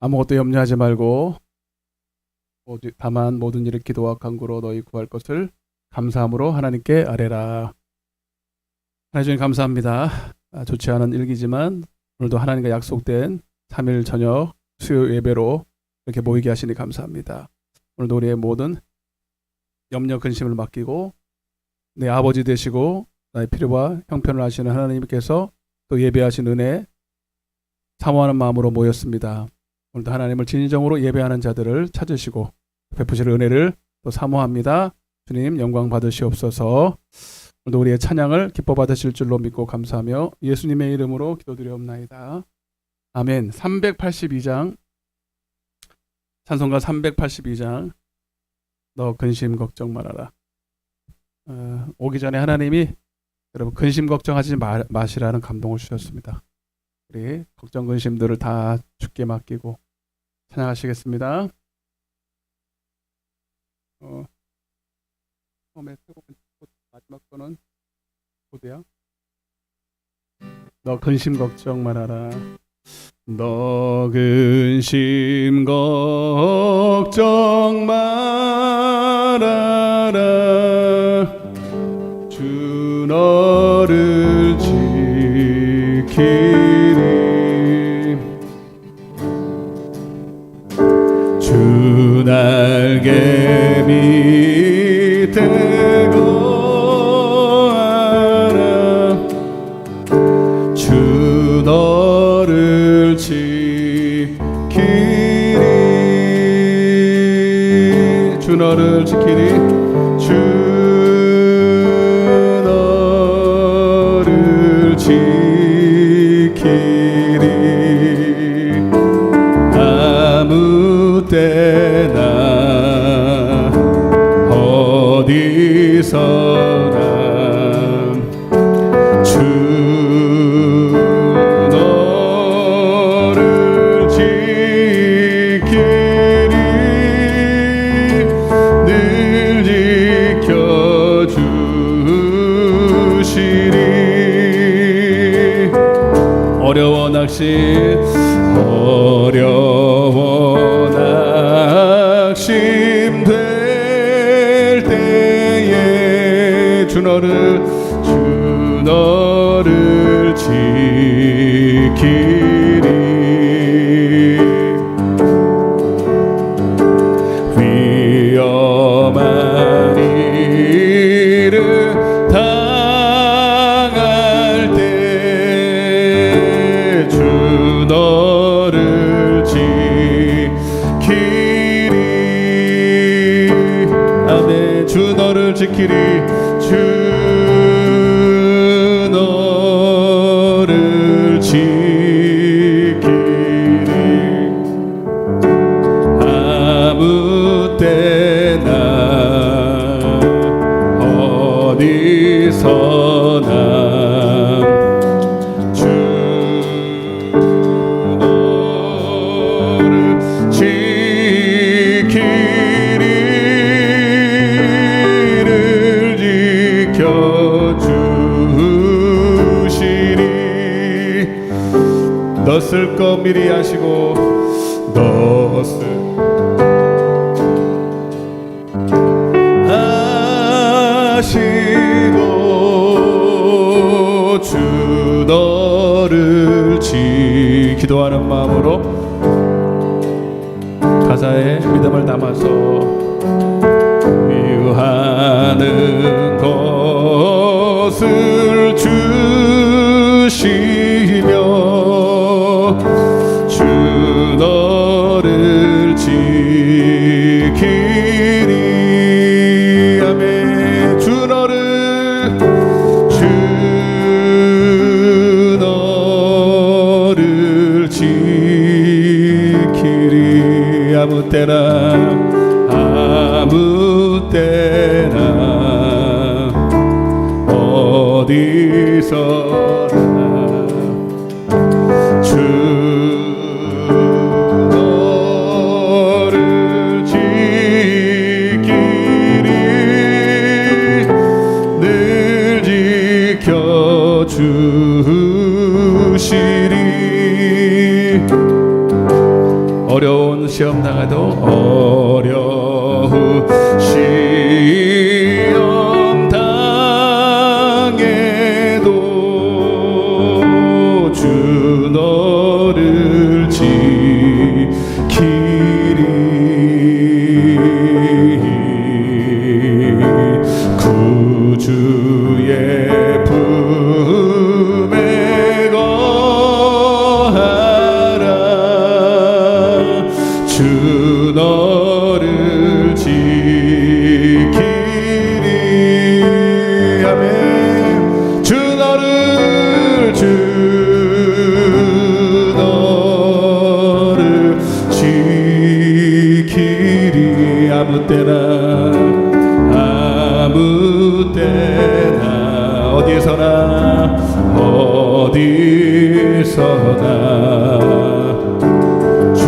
아무것도 염려하지 말고 다만 모든 일을 기도와 간구로 너희 구할 것을 감사함으로 하나님께 아뢰라. 하나님 주님 감사합니다. 좋지 않은 일기지만 오늘도 하나님과 약속된 3일 저녁 수요 예배로 이렇게 모이게 하시니 감사합니다. 오늘도 우리의 모든 염려 근심을 맡기고 내 아버지 되시고 나의 필요와 형편을 아시는 하나님께서 또 예배하신 은혜 사모하는 마음으로 모였습니다. 오늘도 하나님을 진정으로 예배하는 자들을 찾으시고 베푸실 은혜를 또 사모합니다. 주님 영광 받으시옵소서. 오늘도 우리의 찬양을 기뻐 받으실 줄로 믿고 감사하며 예수님의 이름으로 기도드리옵나이다. 아멘. 382장 찬송가 382장 너 근심 걱정 말아라. 오기 전에 하나님이 여러분 근심 걱정하지 마시라는 감동을 주셨습니다. 우리 걱정 근심들을 다 주께 맡기고 찬양하시겠습니다. 처음에 마지막 거는 고대야. 너 근심 걱정 말아라. 너 근심 걱정 말아라. 주 너를 지키리. 주 날개 밑에 거하라. 주 너를 지키리. 주 너를 지키리. 주 너를 지키리. 아무 때나 어디서나 주 너를 지키리. 늘 지켜주시리. 어려워 낙심될 때에 주 너를 지키리. 위험한 일을 당할 때 주 너를 지키리. 아멘. 주 너를 지키리. 주 너를 지키리. 아무 때나 어디서나 주 너를 지키리. 를 지켜주시리. 너 쓸 것 미리 아시고 너 쓸 아시고 주 너를 기도하는 마음으로 가사에 믿음을 담아서 위하는 것을 주시며 주 너를 지키리. 아멘. 주 너를 지키리. 아무 때나 어디서나 주 너를 지키리. 늘 지켜주시리. 어려운 시험 당해도 어려운 시험 당해도 주 너를 지키리 구주의 품에 거하라 주 너를 지키리 아멘 주 너를 지키리 아무 때나 어디서나 주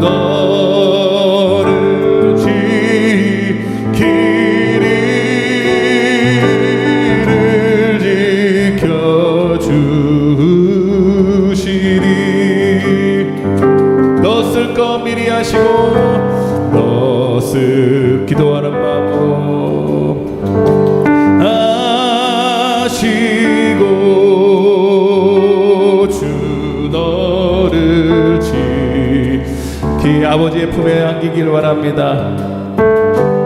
너를 지키리를 지켜주시리 너쓸 것 미리 하시고 너쓸 기도하는 마음 아시고 주 너를 지키 아버지의 품에 안기길 바랍니다.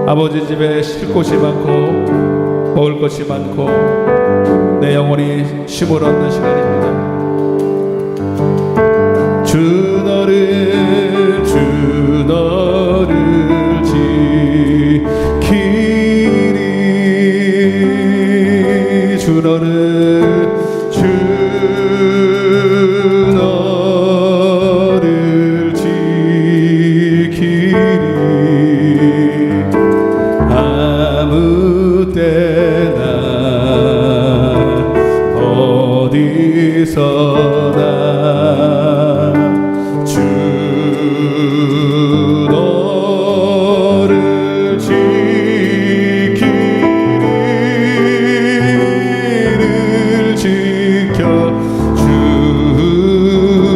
아버지 집에 쉴 곳이 많고 먹을 것이 많고 내 영혼이 쉼을 얻는 시간입니다. 주 너를 지키리 주 너를 지키리 아무 때나 어디서나 주 너를 지키리를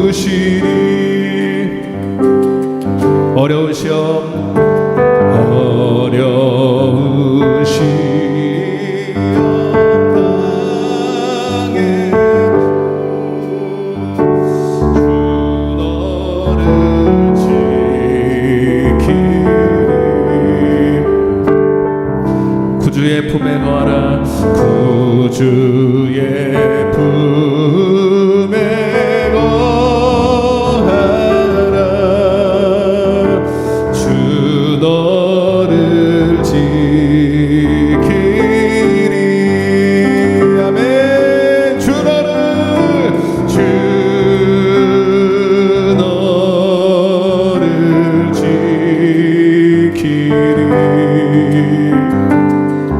지켜주시리 어려운 시험 구주의 품에 거하라 구주의 품에 거하라 주 너를 지키리 아멘 주 너를 지키리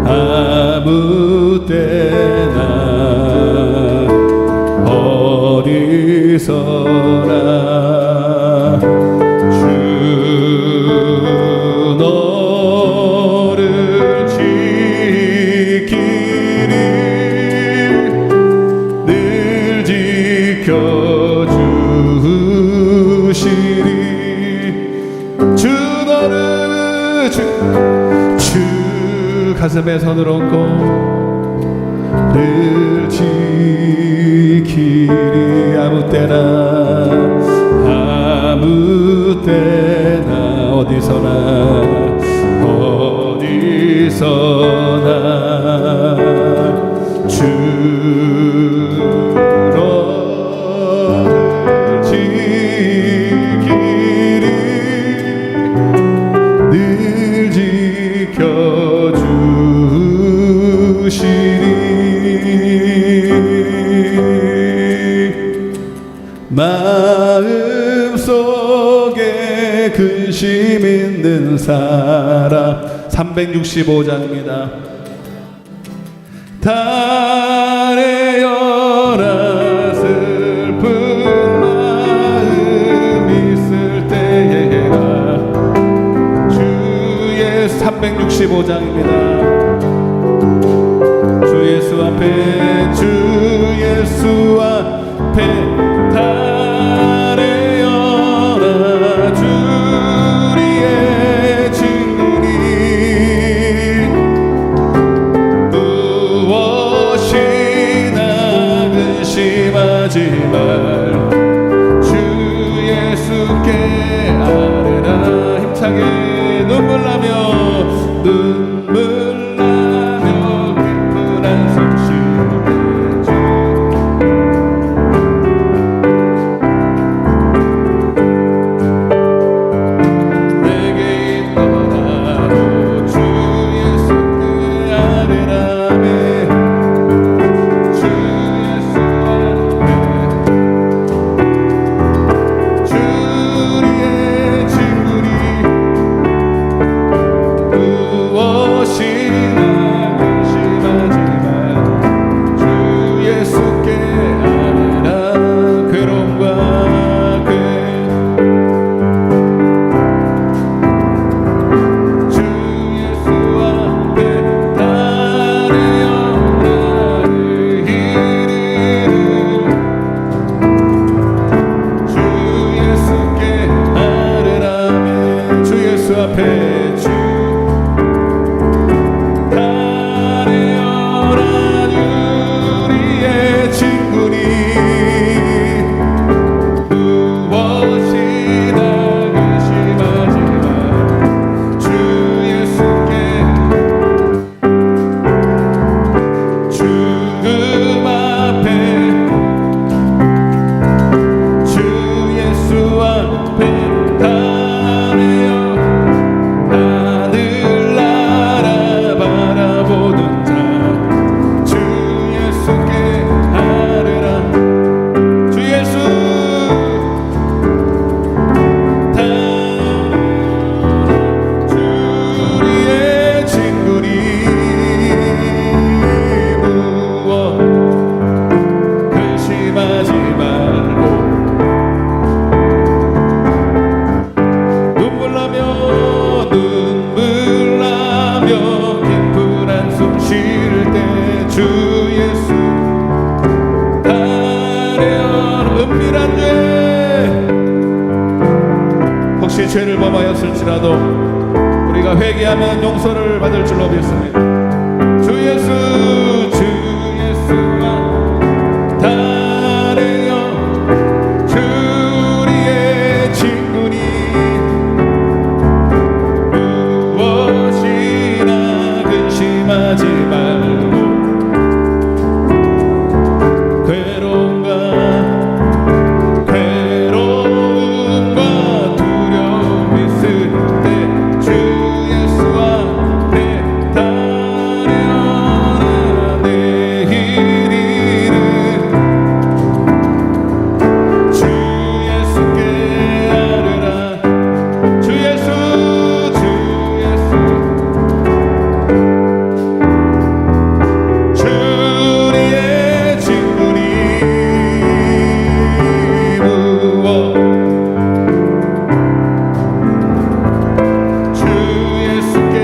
아무 때나 어디서나 주 너를 지키리 늘 지켜주시리 주 너를 주 가슴에 손을 얹고 늘 지키리 아무 때나 어디서나 주 너를 지키리 늘 지켜주시리 마음속에 근심 있는 사람 365장입니다. 달에여라 슬픈 마음 있을 때에가 주의 365장입니다. 주 예수 앞에 달에여라 의심하지 말. 주 예수께 아뢰라. 힘차게 눈물 나며 깊은 한숨 쉴 때 내게 있더라도 주 예수께 아뢰라며. 주 예수 앞에 주리의 친구리 무엇이나 근심하지 마. 주 예수께 아뢰라. 괴로움과 주 예수 앞에 다르여 나를 이르는. 주 예수께 아뢰라며. 주 예수 앞에 주 다르여라. 우리의 친구니 무엇이나 근심하지 마. 주 예수께 죽음 앞에 주 예수 앞에 다르여 하늘나라 바라보는 자. 주 예수께 아뢰라. 주 예수 주리의 친구니 무엇 근심하지 말고 눈물 나며 깊은 한숨 쉴 때 주 예수 아뢰어라. 은밀한 죄 혹시 죄를 범하였을지라도 우리가 회개하면 용서를 받을 줄로 믿습니다. 주 예수와 다르여 주리의 친구니 무엇이나 근심하지 말고 괴로움과 두려움 있을 때 주 예수 앞에 다르여라. 내 이르는 주 예수께 아뢰라. 주 예수 주리의 친구니 무엇 주 예수께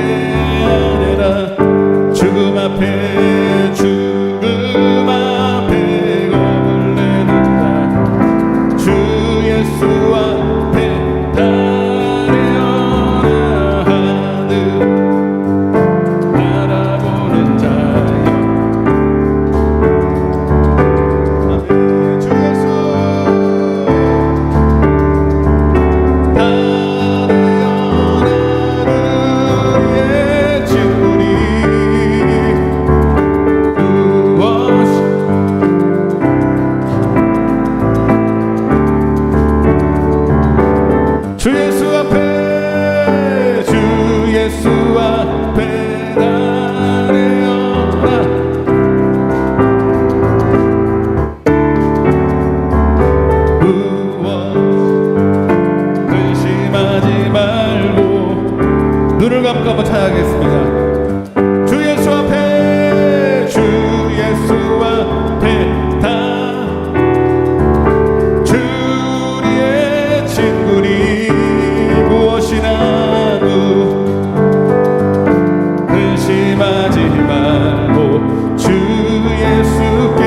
아뢰라. 죽음 앞에 겁을 내는 자. 주 예수 앞에 다르여라. 하늘 바라보는 자여. 주 예수 다르여 나를 우리의 친구니 무엇 주 예수 앞에 다르여라. 무엇 근심하지 말고 눈을 감고 한번 찬양하겠습니다. 주 예수 앞에 주리의 친구니 무엇이나 근심하지 말고 주 예수께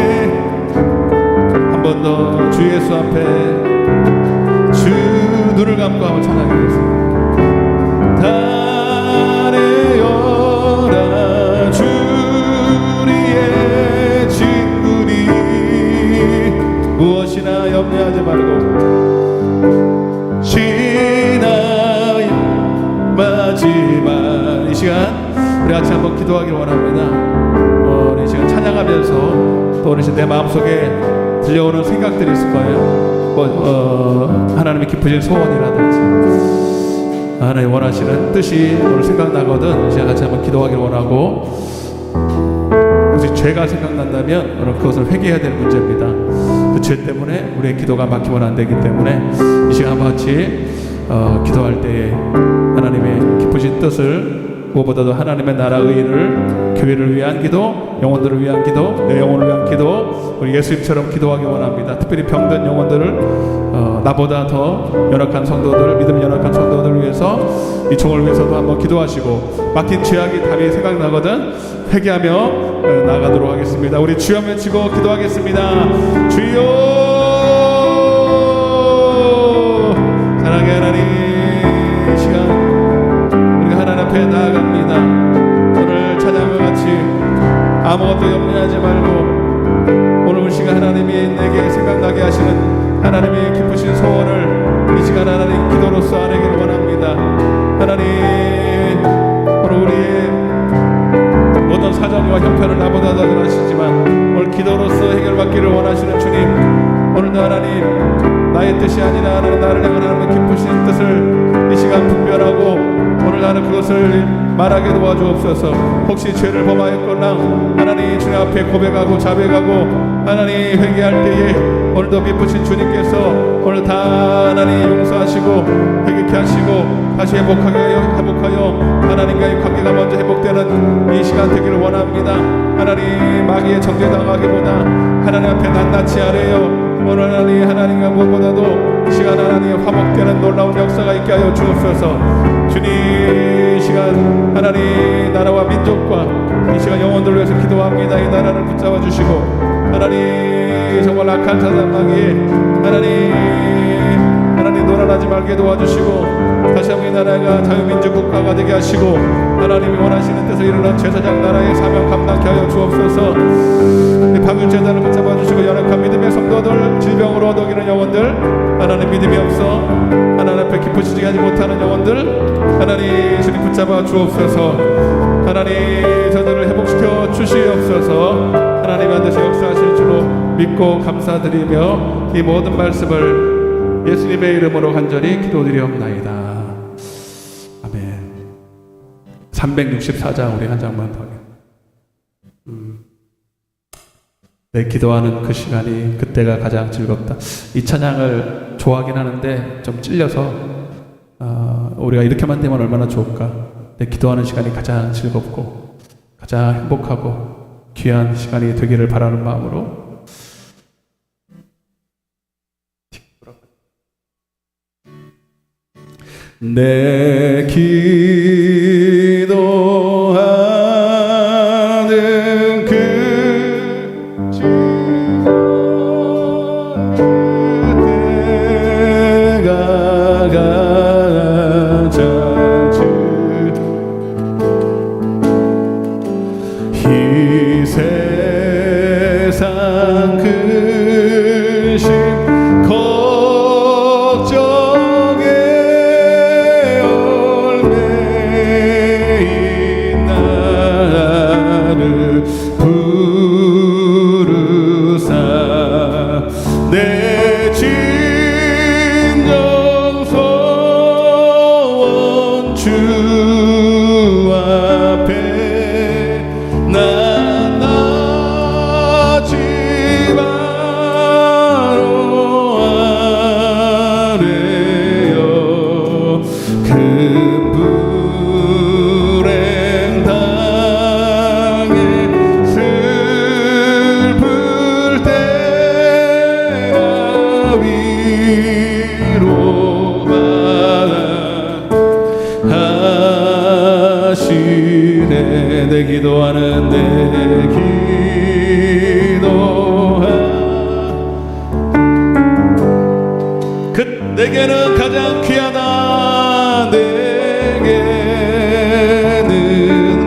한 번 더 주 예수 앞에 주 눈을 감고 한번 찬양하겠습니다. 다르여라. 주리의 친구니 염려하지 말고 지나야 마지막. 이 시간 우리 같이 한번 기도하길 원합니다. 이 시간 찬양하면서 또 우리 내 마음속에 들려오는 생각들이 있을 거예요. 하나님의 깊으신 소원이라든지 하나님 원하시는 뜻이 오늘 생각나거든. 이 시간 같이 한번 기도하길 원하고, 혹시 죄가 생각난다면 오늘 그것을 회개해야 될 문제입니다. 그 죄 때문에 우리의 기도가 막히면 안 되기 때문에 이 시간 한번 같이 기도할 때에 하나님의 깊으신 뜻을, 무엇보다도 하나님의 나라 의를, 교회를 위한 기도, 영혼들을 위한 기도, 내 영혼을 위한 기도, 우리 예수님처럼 기도하기 원합니다. 특별히 병든 영혼들을, 나보다 더 연약한 성도들, 믿음 연약한 성도들을 위해서, 이 종을 위해서도 한번 기도하시고, 막힌 죄악이 답이 생각나거든 회개하며 나가도록 하겠습니다. 우리 주여 외치고 기도하겠습니다. 주여, 사랑의 하나님, 이 시간 하나님 앞에 나아갑니다. 오늘 찬양과 같이 아무것도 염려하지 말고, 오늘 시간 하나님이 내게 생각나게 하시는 하나님의 깊으신 소원을 이 시간 하나님 기도로서 아내기를 원합니다. 하나님, 오늘 우리의 모든 사정과 형편을 나보다 더 잘 아시지만 오늘 기도로서 해결받기를 원하시는 주님, 오늘도 하나님 나의 뜻이 아니라 하나님 나를 향한 하나님의 깊으신 뜻을 이 시간 분별하고 오늘 나는 그것을 말하게 도와주옵소서. 혹시 죄를 범하였거나 하나님 주님 앞에 고백하고 자백하고 하나님 회개할 때에 오늘도 미쁘신 주님께서 오늘 다 하나님 용서하시고 회개케 하시고 다시 회복하여 하나님과의 관계가 먼저 회복되는 이 시간 되기를 원합니다. 하나님 마귀의 정죄당하기보다 하나님 앞에 낱낱이 아뢰어 오늘 하나님과 무엇보다도 이 시간 하나님 화목되는 놀라운 역사가 있게 하여 주옵소서. 주님, 이 시간 하나님 나라와 민족과 이 시간 영혼들을 위해서 기도합니다. 이 나라를 붙잡아 주시고 하나님 정말 악한 사단 마귀에 하나님 놀아나지 말게 도와주시고 다시 한번 이 나라가 자유민주 국가가 되게 하시고 하나님이 원하시는 뜻을 이루는 제사장 나라의 사명 감당케 하여 주옵소서. 박윤재단을 붙잡아 주시고 연약한 믿음의 성도들, 질병으로 어덕이는 영혼들, 하나님 믿음이 없어 하나님 앞에 기쁘시지 하지 못하는 영혼들 하나님 주님 붙잡아 주옵소서. 하나님 저들을 회복시켜 주시옵소서. 하나님 반드시 역사하실 줄로 믿고 감사드리며 이 모든 말씀을 예수님의 이름으로 간절히 기도드리옵나이다. 아멘. 364장 우리 한 장만 더. 내 기도하는 그 시간이 그때가 가장 즐겁다. 이 찬양을 좋아하긴 하는데 좀 찔려서 우리가 이렇게만 되면 얼마나 좋을까. 내 기도하는 시간이 가장 즐겁고 가장 행복하고 귀한 시간이 되기를 바라는 마음으로 내 기도하는 그 이 세상 근심 걱정에 얽매인 나를 부르사 내 진정소원 주 앞에 내 기도하는 내 기도하 내게는 가장 귀하다. 내게는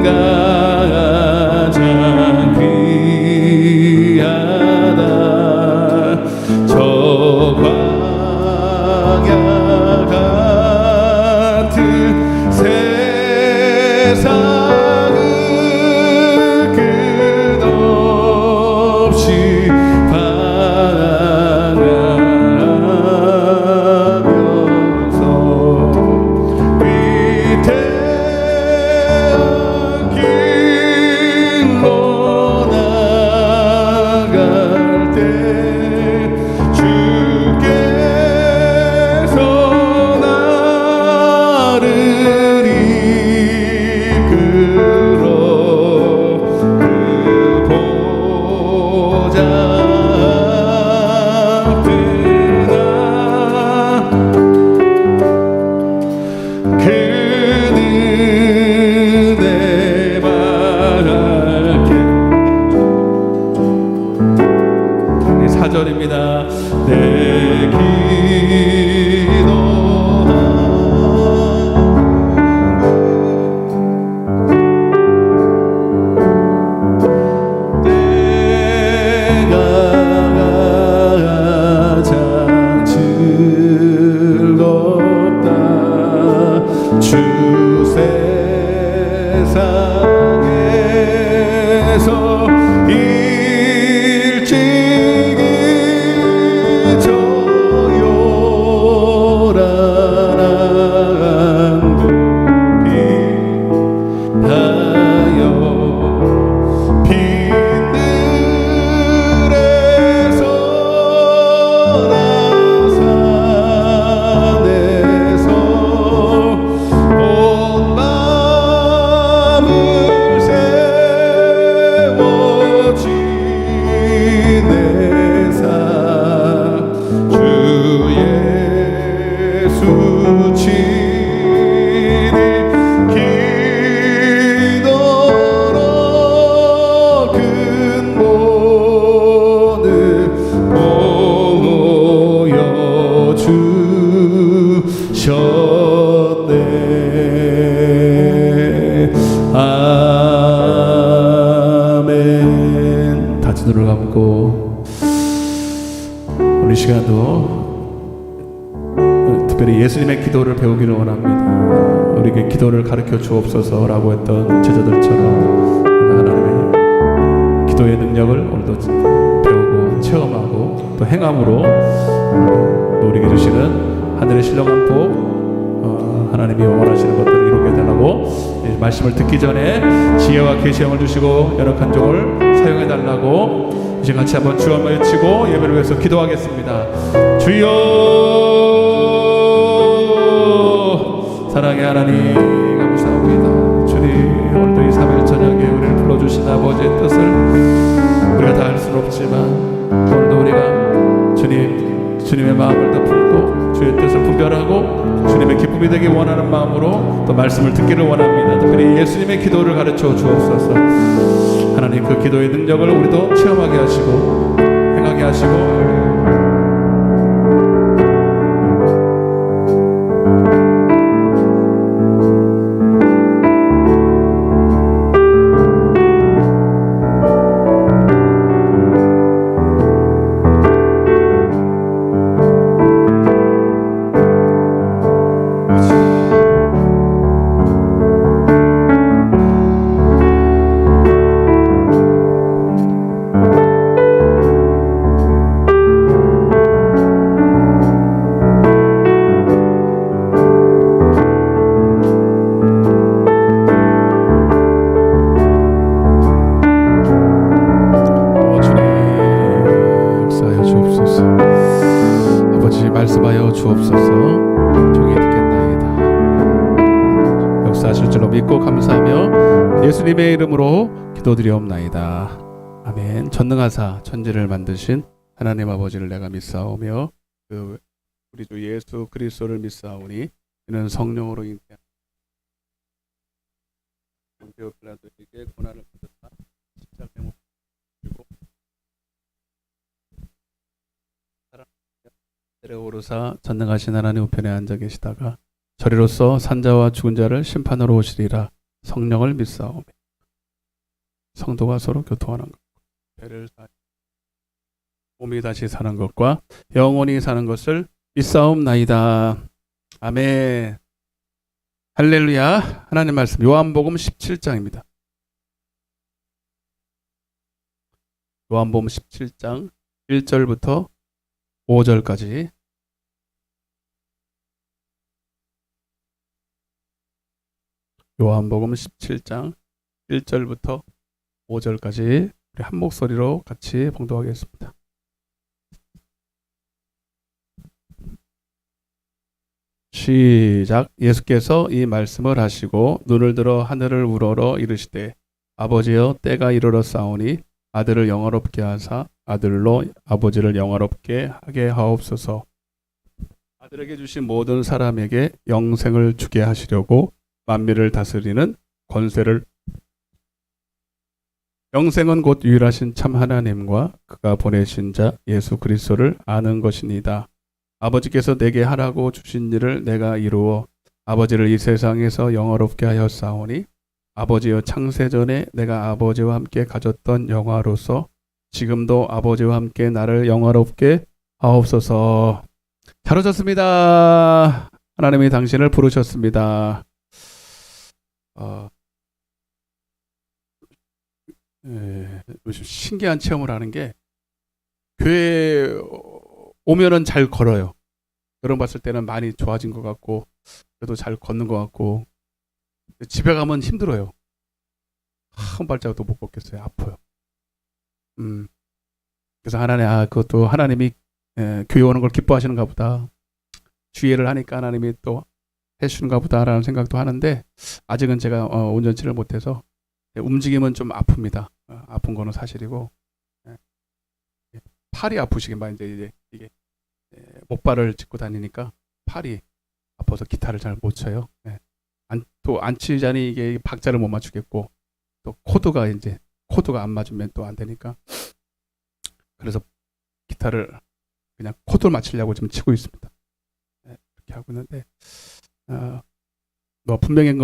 가장 귀하다. 저 눈을 감고 오늘 시간도 특별히 예수님의 기도를 배우기를 원합니다. 우리에게 기도를 가르쳐 주옵소서라고 했던 제자들처럼 하나님의 기도의 능력을 오늘도 배우고 체험하고 또 행함으로 우리에게 주시는 하늘의 신령한 복, 하나님이 원하시는 것들을 이루게 해달라고 말씀을 듣기 전에 지혜와 계시형을 주시고 연약한 종을 사용해 달라고 이제 같이 한번 주 한번 외치고 예배를 위해서 기도하겠습니다. 주여, 사랑의 하나님 감사합니다. 주님, 오늘도 이 3일 저녁에 우리를 불러주신 아버지의 뜻을 우리가 다 알 수는 없지만 오늘도 우리가 주님의 마음을 더 품고 주의 뜻을 분별하고 주님의 기쁨이 되기 원하는 마음으로 또 말씀을 듣기를 원합니다. 특별히 예수님의 기도를 가르쳐 주옵소서. 하나님, 그 기도의 능력을 우리도 체험하게 하시고 행하게 하시고 말씀하여 주옵소서. 종이 듣겠나이다. 역사하실 줄로 믿고 감사하며 예수님의 이름으로 기도드리옵나이다. 아멘. 전능하사 천지를 만드신 하나님 아버지를 내가 믿사오며 그 우리 주 예수 그리스도를 믿사오니 이는 성령으로 잉태한 본디오 빌라도에게 고난을 받으사 십자가에 못 박히고 하늘에 오르사 전능하신 하나님 우편에 앉아 계시다가 저리로서 산자와 죽은 자를 심판하러 오시리라. 성령을 믿사오며 성도가 서로 교통하는 것, 배를 몸이 다시 사는 것과 영원히 사는 것을 믿사옵나이다. 아멘. 할렐루야. 하나님 말씀 요한복음 17장입니다. 요한복음 17장 1절부터 5절까지. 요한복음 17장 1절부터 5절까지 우리 한 목소리로 같이 봉독하겠습니다. 시작. 예수께서 이 말씀을 하시고 눈을 들어 하늘을 우러러 이르시되 아버지여 때가 이르렀사오니 아들을 영화롭게 하사 아들로 아버지를 영화롭게 하게 하옵소서. 아들에게 주신 모든 사람에게 영생을 주게 하시려고 만민을 다스리는 권세를. 영생은 곧 유일하신 참 하나님과 그가 보내신 자 예수 그리스도를 아는 것이니이다. 아버지께서 내게 하라고 주신 일을 내가 이루어 아버지를 이 세상에서 영화롭게 하였사오니 아버지여 창세전에 내가 아버지와 함께 가졌던 영화로서 지금도 아버지와 함께 나를 영화롭게 하옵소서. 잘 오셨습니다. 하나님이 당신을 부르셨습니다. 요즘 신기한 체험을 하는 게 교회 오면은 잘 걸어요. 여러분 봤을 때는 많이 좋아진 것 같고 그래도 잘 걷는 것 같고 집에 가면 힘들어요. 한 발자국도 못 걷겠어요. 아파요. 그래서 그것도 하나님이 교회 오는 걸 기뻐하시는가 보다. 주의를 하니까 하나님이 또 해주시는가 보다라는 생각도 하는데 아직은 제가 온전치를 못해서 움직임은 좀 아픕니다. 아픈 거는 사실이고 팔이 아프시기만 이제 이게 목발을 짚고 다니니까 팔이 아파서 기타를 잘 못 쳐요. 또 안 치자니 이게 박자를 못 맞추겠고 또 코드가 안 맞으면 또 안 되니까 그래서 기타를 그냥 코드를 맞추려고 지금 치고 있습니다. 그렇게 하고 있는데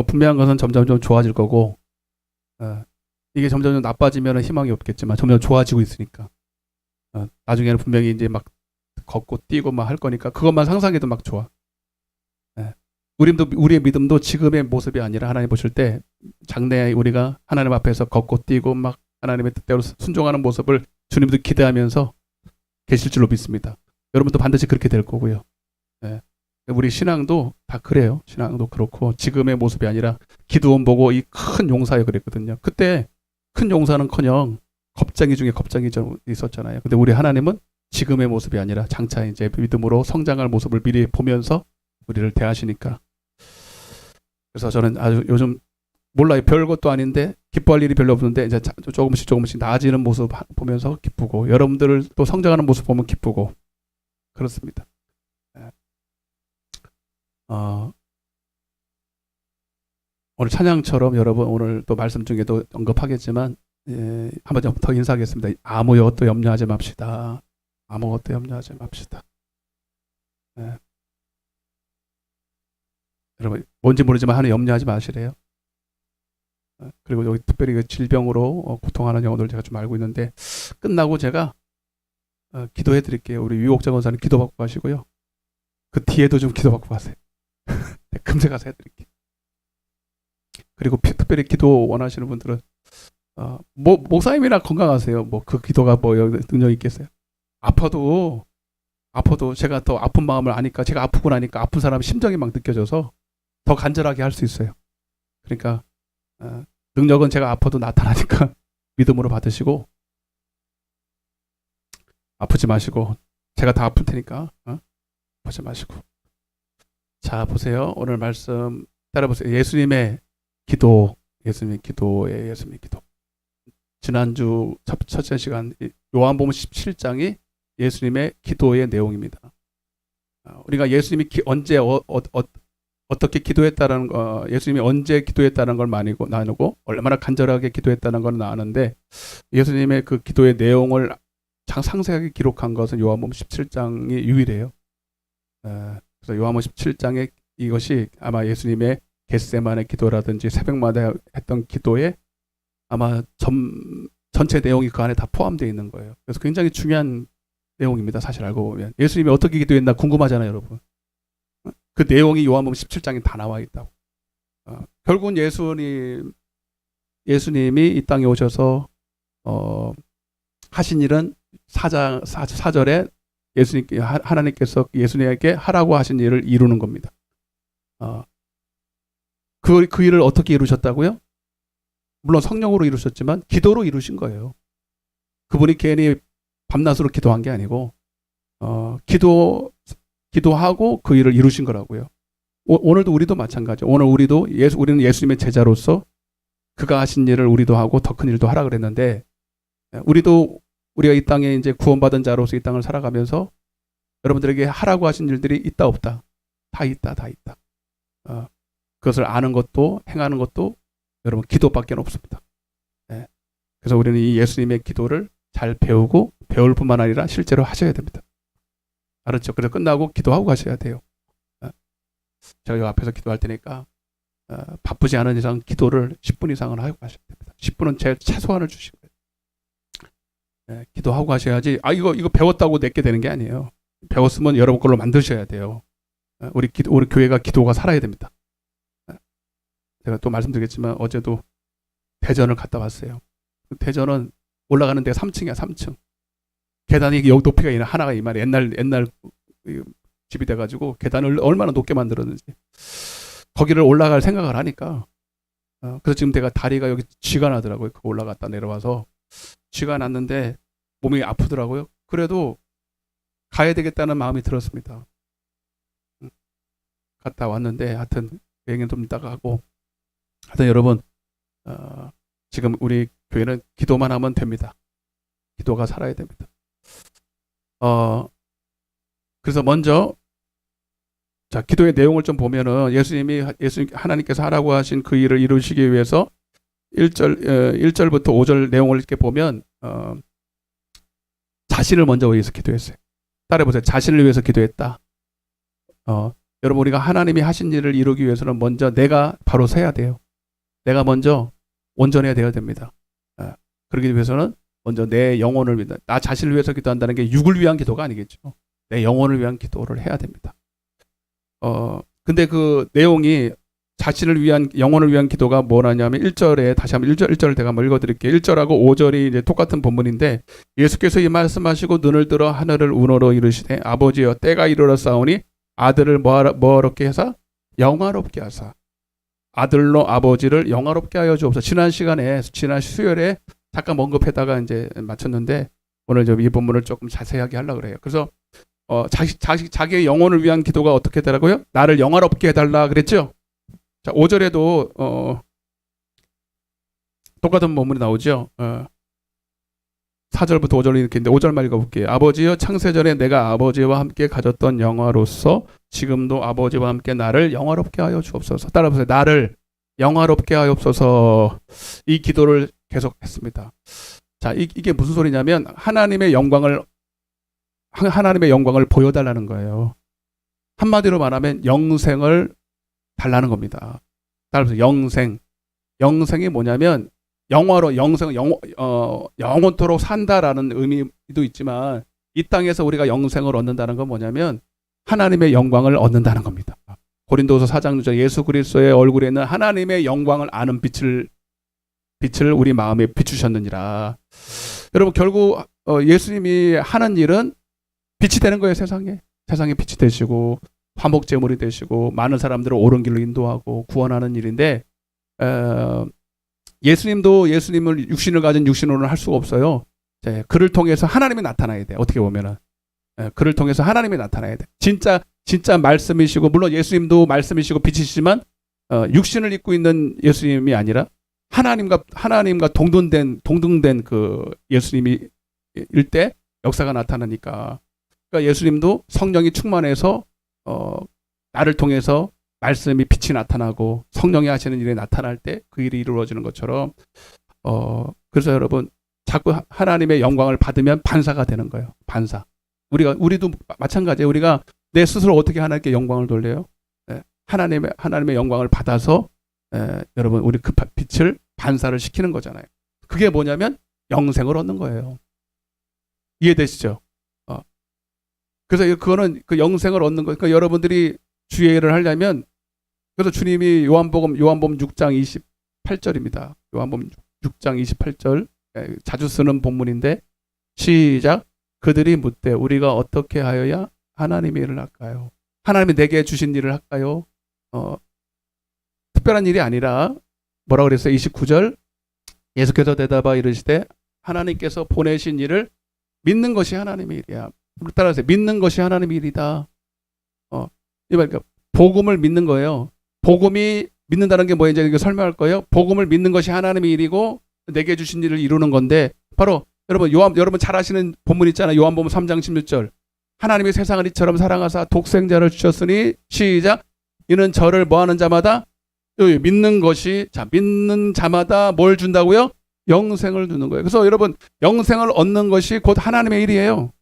분명한 것은 점점 좀 좋아질 거고 이게 점점 나빠지면 희망이 없겠지만 점점 좋아지고 있으니까 나중에는 분명히 이제 막 걷고 뛰고 막 할 거니까 그것만 상상해도 막 좋아. 우리의 믿음도 지금의 모습이 아니라 하나님 보실 때 장래에 우리가 하나님 앞에서 걷고 뛰고 막 하나님의 뜻대로 순종하는 모습을 주님도 기대하면서 계실 줄로 믿습니다. 여러분도 반드시 그렇게 될 거고요. 우리 신앙도 다 그래요. 신앙도 그렇고 지금의 모습이 아니라 기드온 보고 이 큰 용사에 그랬거든요. 그때 큰 용사는커녕 겁쟁이 중에 겁쟁이 있었잖아요. 근데 우리 하나님은 지금의 모습이 아니라 장차 이제 믿음으로 성장할 모습을 미리 보면서 우리를 대하시니까. 그래서 저는 아주 요즘 몰라요. 별것도 아닌데 기뻐할 일이 별로 없는데 이제 조금씩 나아지는 모습 보면서 기쁘고 여러분들을 또 성장하는 모습 보면 기쁘고 그렇습니다. 오늘 찬양처럼 여러분 오늘 또 말씀 중에도 언급하겠지만 한번 좀 더 인사하겠습니다. 아무것도 염려하지 맙시다. 아무것도 염려하지 맙시다. 여러분 뭔지 모르지만 하는 염려하지 마시래요. 그리고 여기 특별히 질병으로 고통하는 영혼들 제가 좀 알고 있는데 끝나고 제가 기도해 드릴게요. 우리 유옥장 원사님 기도받고 가시고요. 그 뒤에도 좀 기도받고 가세요. 금세 가서 해드릴게요. 그리고 특별히 기도 원하시는 분들은 목사님이나 건강하세요. 그 기도가 능력 있겠어요. 아파도 제가 더 아픈 마음을 아니까 제가 아프고 나니까 아픈 사람 심정이 막 느껴져서 더 간절하게 할 수 있어요. 그러니까 능력은 제가 아파도 나타나니까 믿음으로 받으시고 아프지 마시고 제가 다 아플 테니까 아프지 마시고. 자 보세요. 오늘 말씀 따라보세요. 예수님의 기도. 지난주 첫째 시간 요한복음 17장이 예수님의 기도의 내용입니다. 우리가 예수님이 언제 어떻게 기도했다는 거, 예수님이 언제 기도했다는 걸 나누고 얼마나 간절하게 기도했다는 건 아는데 예수님의 그 기도의 내용을 상세하게 기록한 것은 요한복음 17장이 유일해요. 그래서 요한복음 17장에 이것이 아마 예수님의 겟세마네 기도라든지 새벽마다 했던 기도에 아마 전체 내용이 그 안에 다 포함되어 있는 거예요. 그래서 굉장히 중요한 내용입니다. 사실 알고 보면 예수님이 어떻게 기도했나 궁금하잖아요, 여러분. 그 내용이 요한복음 17장에 다 나와 있다고. 결국은 예수님이 이 땅에 오셔서 하신 일은 사절에 하나님께서 예수님에게 하라고 하신 일을 이루는 겁니다. 그 일을 어떻게 이루셨다고요? 물론 성령으로 이루셨지만 기도로 이루신 거예요. 그분이 괜히 밤낮으로 기도한 게 아니고 기도하고 그 일을 이루신 거라고요. 오늘도 우리도 마찬가지죠. 오늘 우리는 예수님의 제자로서 그가 하신 일을 우리도 하고 더 큰 일도 하라 그랬는데, 우리가 이 땅에 이제 구원받은 자로서 이 땅을 살아가면서 여러분들에게 하라고 하신 일들이 있다 없다? 다 있다. 그것을 아는 것도 행하는 것도 여러분 기도밖에 없습니다. 네. 그래서 우리는 이 예수님의 기도를 잘 배우고 배울 뿐만 아니라 실제로 하셔야 됩니다. 알았죠? 그래서 끝나고 기도하고 가셔야 돼요. 제가 이 앞에서 기도할 테니까 바쁘지 않은 이상 기도를 10분 이상은 하고 가셔야 됩니다. 10분은 제일 최소한을 주시고요. 네, 기도하고 가셔야지. 이거 배웠다고 내게 되는 게 아니에요. 배웠으면 여러분 걸로 만드셔야 돼요. 우리 교회가 기도가 살아야 됩니다. 제가 또 말씀드리겠지만 어제도 대전을 갔다 왔어요. 대전은 올라가는 데가 3층이야, 3층. 계단이 높이가 하나가 이만해. 옛날 집이 돼가지고 계단을 얼마나 높게 만들었는지. 거기를 올라갈 생각을 하니까 그래서 지금 내가 다리가 여기 쥐가 나더라고요. 그거 올라갔다 내려와서 쥐가 났는데 몸이 아프더라고요. 그래도 가야 되겠다는 마음이 들었습니다. 갔다 왔는데 하여튼 여행은 좀 이따가 하고, 하여튼 여러분 지금 우리 교회는 기도만 하면 됩니다. 기도가 살아야 됩니다. 그래서 먼저 자, 기도의 내용을 좀 보면은 하나님께서 하라고 하신 그 일을 이루시기 위해서 1절부터 5절 내용을 이렇게 보면 자신을 먼저 위해서 기도했어요. 따라해보세요. 자신을 위해서 기도했다. 여러분, 우리가 하나님이 하신 일을 이루기 위해서는 먼저 내가 바로 서야 돼요. 내가 먼저 온전해야 되어야 됩니다. 그러기 위해서는 먼저 내 영혼을 위해, 나 자신을 위해서 기도한다는 게 육을 위한 기도가 아니겠죠. 내 영혼을 위한 기도를 해야 됩니다. 근데 그 내용이 자신을 위한, 영혼을 위한 기도가 뭐라냐면 1절에, 다시 한번 1절을 제가 한번 읽어드릴게요. 1절하고 5절이 이제 똑같은 본문인데, 예수께서 이 말씀하시고 눈을 들어 하늘을 우러러 이르시되 아버지여 때가 이르렀사오니 아들을 뭐하럽게 하사? 영화롭게 하사. 아들로 아버지를 영화롭게 하여 주옵소서. 지난 수요일에 잠깐 언급했다가 이제 마쳤는데, 오늘 이 본문을 조금 자세하게 하려고 그래요. 그래서 자기의 영혼을 위한 기도가 어떻게 되라고요? 나를 영화롭게 해달라 그랬죠? 자, 5절에도 똑같은 본문이 나오죠. 4절부터 5절 이렇게 있는데 5절만 읽어볼게요. 아버지여 창세전에 내가 아버지와 함께 가졌던 영화로서 지금도 아버지와 함께 나를 영화롭게 하여 주옵소서. 따라보세요. 나를 영화롭게 하옵소서. 이 기도를 계속했습니다. 자, 이게 무슨 소리냐면 하나님의 영광을 보여달라는 거예요. 한마디로 말하면 영생을 달라는 겁니다. 따라서 영생이 뭐냐면 영원토록 산다라는 의미도 있지만, 이 땅에서 우리가 영생을 얻는다는 건 뭐냐면 하나님의 영광을 얻는다는 겁니다. 고린도서 4장 6절 예수 그리스도의 얼굴에 있는 하나님의 영광을 아는 빛을 우리 마음에 비추셨느니라. 여러분, 결국 예수님이 하는 일은 빛이 되는 거예요. 세상에 빛이 되시고 화목 제물이 되시고 많은 사람들을 옳은 길로 인도하고 구원하는 일인데, 예수님을 육신을 가진 육신으로는 할 수가 없어요. 그를 통해서 하나님이 나타나야 돼. 어떻게 보면은 그를 통해서 하나님이 나타나야 돼. 진짜 말씀이시고, 물론 예수님도 말씀이시고 빛이시지만 육신을 입고 있는 예수님이 아니라 하나님과 동등된 그 예수님이 일 때 역사가 나타나니까. 그러니까 예수님도 성령이 충만해서 나를 통해서 말씀이 빛이 나타나고 성령이 하시는 일이 나타날 때 그 일이 이루어지는 것처럼, 그래서 여러분, 자꾸 하나님의 영광을 받으면 반사가 되는 거예요. 반사. 우리도 마찬가지예요. 우리가 내 스스로 어떻게 하나님께 영광을 돌려요? 하나님의 영광을 받아서 여러분, 우리 그 빛을 반사를 시키는 거잖아요. 그게 뭐냐면 영생을 얻는 거예요. 이해되시죠? 그래서 그거는 그 영생을 얻는 거. 그러니까 여러분들이 주의 일을 하려면 그래서 주님이 요한복음 6장 28절입니다. 요한복음 6장 28절 자주 쓰는 본문인데 시작. 그들이 묻되 우리가 어떻게 하여야 하나님의 일을 할까요? 하나님이 내게 주신 일을 할까요? 특별한 일이 아니라 뭐라고 그랬어요? 29절 예수께서 대답하여 이르시되 하나님께서 보내신 일을 믿는 것이 하나님의 일이야. 따라서 믿는 것이 하나님의 일이다. 그러니까 복음을 믿는 거예요. 복음이 믿는다는 게 뭐인지 이제 설명할 거예요. 복음을 믿는 것이 하나님의 일이고 내게 주신 일을 이루는 건데 바로 여러분 잘 아시는 본문 있잖아요. 요한복음 3장 16절 하나님이 세상을 이처럼 사랑하사 독생자를 주셨으니 시작 이는 저를 뭐하는 자마다 믿는 것이 믿는 자마다 뭘 준다고요? 영생을 주는 거예요. 그래서 여러분 영생을 얻는 것이 곧 하나님의 일이에요.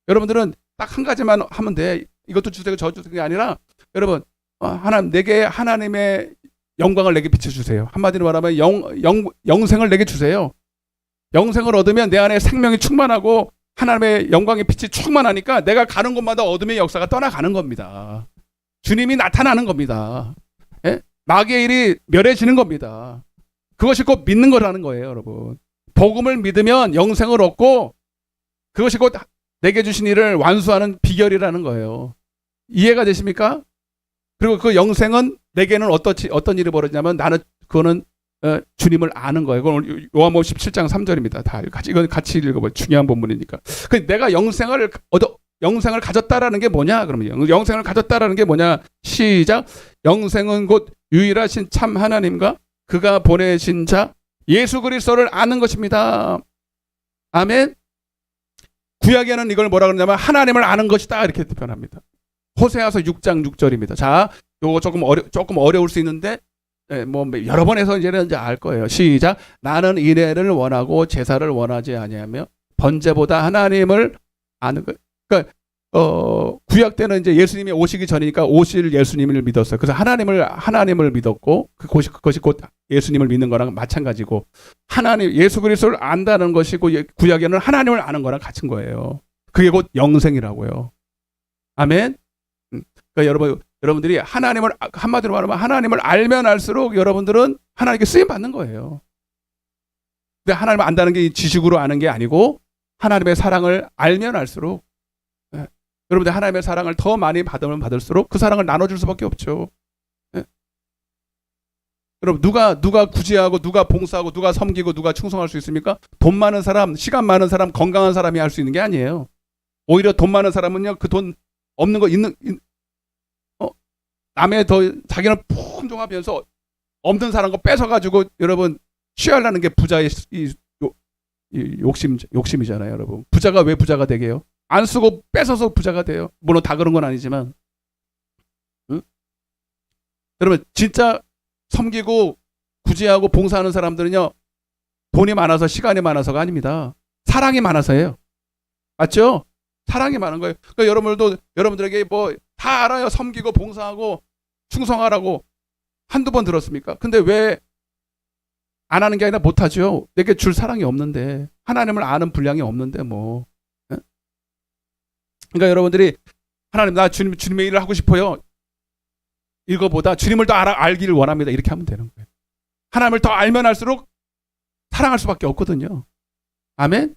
여러분들은 딱 한 가지만 하면 돼. 이것도 주세요 저 주세요 게 아니라 여러분 하나님 내게 하나님의 영광을 내게 비춰주세요. 한마디로 말하면 영생을 내게 주세요. 영생을 얻으면 내 안에 생명이 충만하고 하나님의 영광의 빛이 충만하니까 내가 가는 곳마다 어둠의 역사가 떠나가는 겁니다. 주님이 나타나는 겁니다. 예? 마귀의 일이 멸해지는 겁니다. 그것이 곧 믿는 거라는 거예요, 여러분. 복음을 믿으면 영생을 얻고 그것이 곧 내게 주신 일을 완수하는 비결이라는 거예요. 이해가 되십니까? 그리고 그 영생은 내게는 어떤 일이 벌어지냐면 나는 그거는 주님을 아는 거예요. 그건 요한복음 17장 3절입니다. 다 이건 같이 읽어봐요. 중요한 본문이니까. 내가 영생을 가졌다라는 게 뭐냐? 그러면 영생을 가졌다라는 게 뭐냐? 시작. 영생은 곧 유일하신 참 하나님과 그가 보내신 자 예수 그리스도를 아는 것입니다. 아멘. 구약에는 이걸 뭐라 그러냐면 하나님을 아는 것이다 이렇게 표현합니다. 호세아서 6장 6절입니다. 자, 요거 조금 어려울 수 있는데 뭐 여러 번 해서 이제 알 거예요. 시작. 나는 인애를 원하고 제사를 원하지 아니하며 번제보다 하나님을 아는 거. 그러니까 구약 때는 이제 예수님이 오시기 전이니까 오실 예수님을 믿었어요. 그래서 하나님을 믿었고 그것이 곧 예수님을 믿는 거랑 마찬가지고 예수 그리스도를 안다는 것이고 구약에는 하나님을 아는 거랑 같은 거예요. 그게 곧 영생이라고요. 아멘. 그러니까 여러분들이 하나님을 한마디로 말하면 하나님을 알면 알수록 여러분들은 하나님께 쓰임 받는 거예요. 근데 하나님을 안다는 게 지식으로 아는 게 아니고 하나님의 사랑을 알면 알수록 여러분들 하나님의 사랑을 더 많이 받으면 받을수록 그 사랑을 나눠줄 수밖에 없죠. 여러분 누가 구제하고 누가 봉사하고 누가 섬기고 누가 충성할 수 있습니까? 돈 많은 사람, 시간 많은 사람, 건강한 사람이 할 수 있는 게 아니에요. 오히려 돈 많은 사람은요 그 돈 없는 거 남의 더 자기는 풍족하면서 없는 사람 거 뺏어가지고 여러분 취하려는 게 부자의 욕심이잖아요, 여러분. 부자가 왜 부자가 되게요? 안 쓰고 뺏어서 부자가 돼요. 물론 다 그런 건 아니지만, 응? 여러분 진짜 섬기고 구제하고 봉사하는 사람들은요 돈이 많아서 시간이 많아서가 아닙니다. 사랑이 많아서예요. 맞죠? 사랑이 많은 거예요. 그러니까 여러분들에게 뭐 다 알아요. 섬기고 봉사하고 충성하라고 한두 번 들었습니까? 근데 왜 안 하는 게 아니라 못하죠. 내게 줄 사랑이 없는데 하나님을 아는 분량이 없는데 뭐. 그러니까 여러분들이 하나님 나 주님의 일을 하고 싶어요. 이거보다 주님을 더 알기를 원합니다. 이렇게 하면 되는 거예요. 하나님을 더 알면 알수록 사랑할 수밖에 없거든요. 아멘.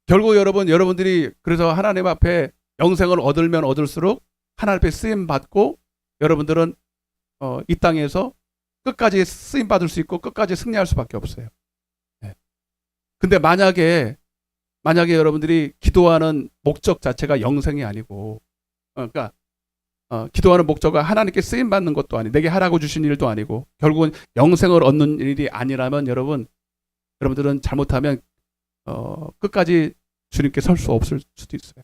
결국 여러분들이 그래서 하나님 앞에 영생을 얻으면 얻을수록 하나님 앞에 쓰임 받고 여러분들은 이 땅에서 끝까지 쓰임 받을 수 있고 끝까지 승리할 수밖에 없어요. 근데 만약에 여러분들이 기도하는 목적 자체가 영생이 아니고 그러니까 기도하는 목적은 하나님께 쓰임 받는 것도 아니고 내게 하라고 주신 일도 아니고 결국은 영생을 얻는 일이 아니라면 여러분들은 잘못하면 끝까지 주님께 설 수 없을 수도 있어요.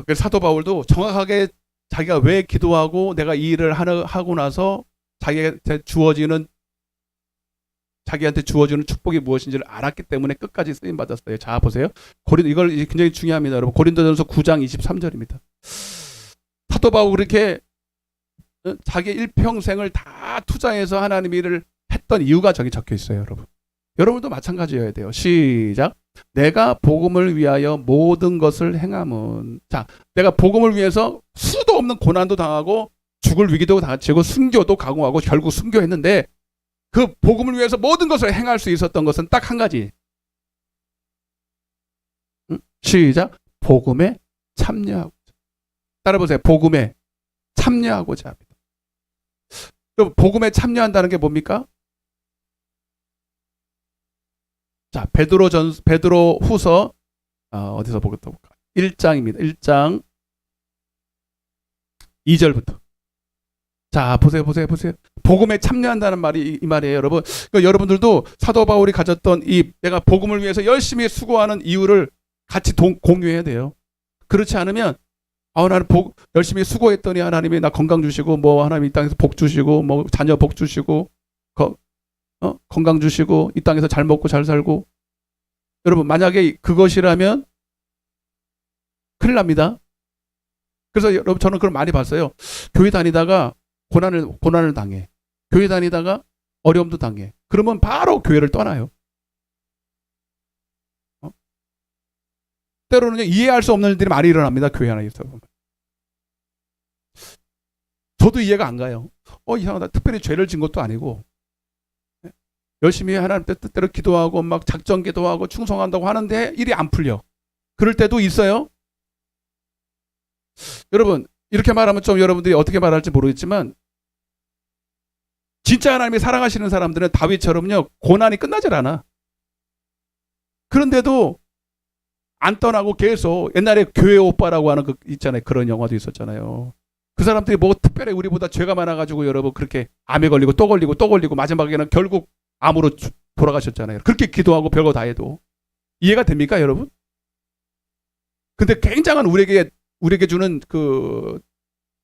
그래서 사도 바울도 정확하게 자기가 왜 기도하고 내가 이 일을 하고 나서 자기한테 주어지는 축복이 무엇인지를 알았기 때문에 끝까지 쓰임 받았어요. 자, 보세요. 이걸 굉장히 중요합니다, 여러분. 고린도전서 9장 23절입니다. 사도 바울 그렇게 자기 일평생을 다 투자해서 하나님 일을 했던 이유가 저기 적혀 있어요, 여러분. 여러분도 마찬가지여야 돼요. 시작. 내가 복음을 위하여 모든 것을 행함은. 자, 내가 복음을 위해서 수도 없는 고난도 당하고 죽을 위기도 당하고 순교도 강구하고 결국 순교했는데 그 복음을 위해서 모든 것을 행할 수 있었던 것은 딱 한 가지. 시작. 복음에 참여하고. 따라보세요. 복음에 참여하고자 합니다. 복음에 참여한다는 게 뭡니까? 자, 베드로 후서 어디서 보겠다 볼까? 1장입니다. 1장 2절부터. 자, 보세요. 복음에 참여한다는 말이 이 말이에요, 여러분. 그러니까 여러분들도 사도 바울이 가졌던 이 내가 복음을 위해서 열심히 수고하는 이유를 같이 공유해야 돼요. 그렇지 않으면 나는 열심히 수고했더니 하나님이 나 건강 주시고 뭐 하나님 이 땅에서 복 주시고 뭐 자녀 복 주시고 건강 주시고 이 땅에서 잘 먹고 잘 살고. 여러분 만약에 그것이라면 큰일 납니다. 그래서 여러분 저는 그걸 많이 봤어요. 교회 다니다가 고난을 당해. 교회 다니다가 어려움도 당해. 그러면 바로 교회를 떠나요. 때로는 이해할 수 없는 일들이 많이 일어납니다. 교회 안에서. 저도 이해가 안 가요. 이상하다. 특별히 죄를 진 것도 아니고 열심히 하나님 뜻대로 기도하고 막 작전 기도하고 충성한다고 하는데 일이 안 풀려. 그럴 때도 있어요. 여러분 이렇게 말하면 좀 여러분들이 어떻게 말할지 모르겠지만 진짜 하나님이 사랑하시는 사람들은 다윗처럼요 고난이 끝나질 않아. 그런데도 안 떠나고 계속 옛날에 교회 오빠라고 하는 그 있잖아요. 그런 영화도 있었잖아요. 그 사람들이 뭐 특별히 우리보다 죄가 많아가지고 여러분 그렇게 암에 걸리고 또 걸리고 또 걸리고 마지막에는 결국 암으로 돌아가셨잖아요. 그렇게 기도하고 별거 다 해도. 이해가 됩니까 여러분? 근데 굉장한 우리에게 주는 그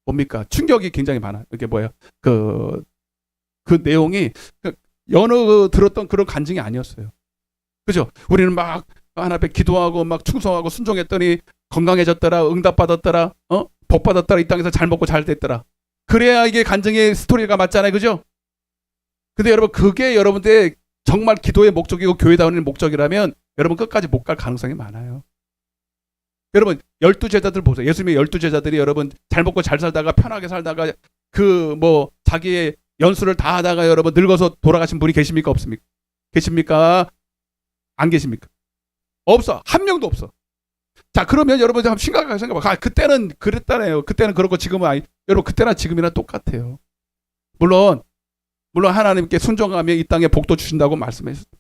뭡니까 충격이 굉장히 많아요. 이게 뭐예요? 그 내용이 여느 들었던 그런 간증이 아니었어요. 그죠? 우리는 막 하나 앞에 기도하고 막 충성하고 순종했더니 건강해졌더라, 응답받았더라, 복받았더라, 이 땅에서 잘 먹고 잘 됐더라. 그래야 이게 간증의 스토리가 맞잖아요. 그죠? 근데 여러분 그게 여러분들의 정말 기도의 목적이고 교회 다니는 목적이라면 여러분 끝까지 못 갈 가능성이 많아요. 여러분 12제자들 보세요. 예수님의 12제자들이 여러분 잘 먹고 잘 살다가 편하게 살다가 그 뭐 자기의 연수를 다 하다가 여러분 늙어서 돌아가신 분이 계십니까? 없습니까? 계십니까? 안 계십니까? 없어. 한 명도 없어. 자, 그러면 여러분 한번 심각하게 생각해봐. 그때는 그랬다네요. 그때는 그렇고 지금은 아니. 여러분 그때나 지금이나 똑같아요. 물론 하나님께 순종하면 이 땅에 복도 주신다고 말씀하셨습니다.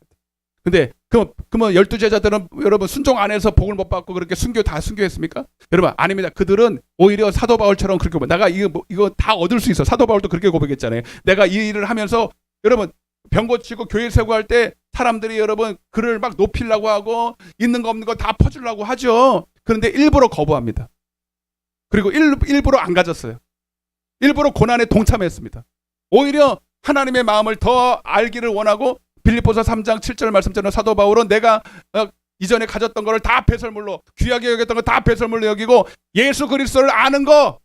근데 그러면 12제자들은 여러분 순종 안 해서 복을 못 받고 그렇게 다 순교했습니까? 여러분 아닙니다. 그들은 오히려 사도 바울처럼 그렇게 내가 이거 다 얻을 수 있어. 사도 바울도 그렇게 고백했잖아요. 내가 이 일을 하면서 여러분 병 고치고 교회 세고 할 때 사람들이 여러분 그를 막 높이려고 하고 있는 거 없는 거 다 퍼주려고 하죠. 그런데 일부러 거부합니다. 그리고 일부러 안 가졌어요. 일부러 고난에 동참했습니다. 오히려 하나님의 마음을 더 알기를 원하고 빌립보서 3장 7절 말씀처럼 사도 바울은 내가 이전에 가졌던 거를 다 배설물로 귀하게 여겼던 거 다 배설물로 여기고 예수 그리스도를 아는 거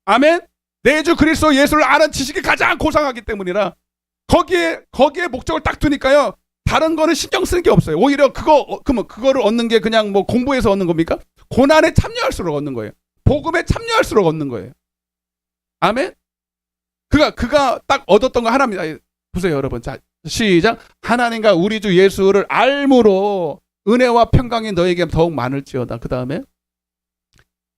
아멘? 내 주 그리스도 예수를 아는 지식이 가장 고상하기 때문이라 거기에 목적을 딱 두니까요. 다른 거는 신경 쓰는 게 없어요. 오히려 그거를 얻는 게 그냥 뭐 공부해서 얻는 겁니까? 고난에 참여할수록 얻는 거예요. 복음에 참여할수록 얻는 거예요. 아멘? 그가 딱 얻었던 거 하나입니다. 보세요, 여러분. 자, 시작. 하나님과 우리 주 예수를 알므로 은혜와 평강이 너에게 더욱 많을지어다. 그 다음에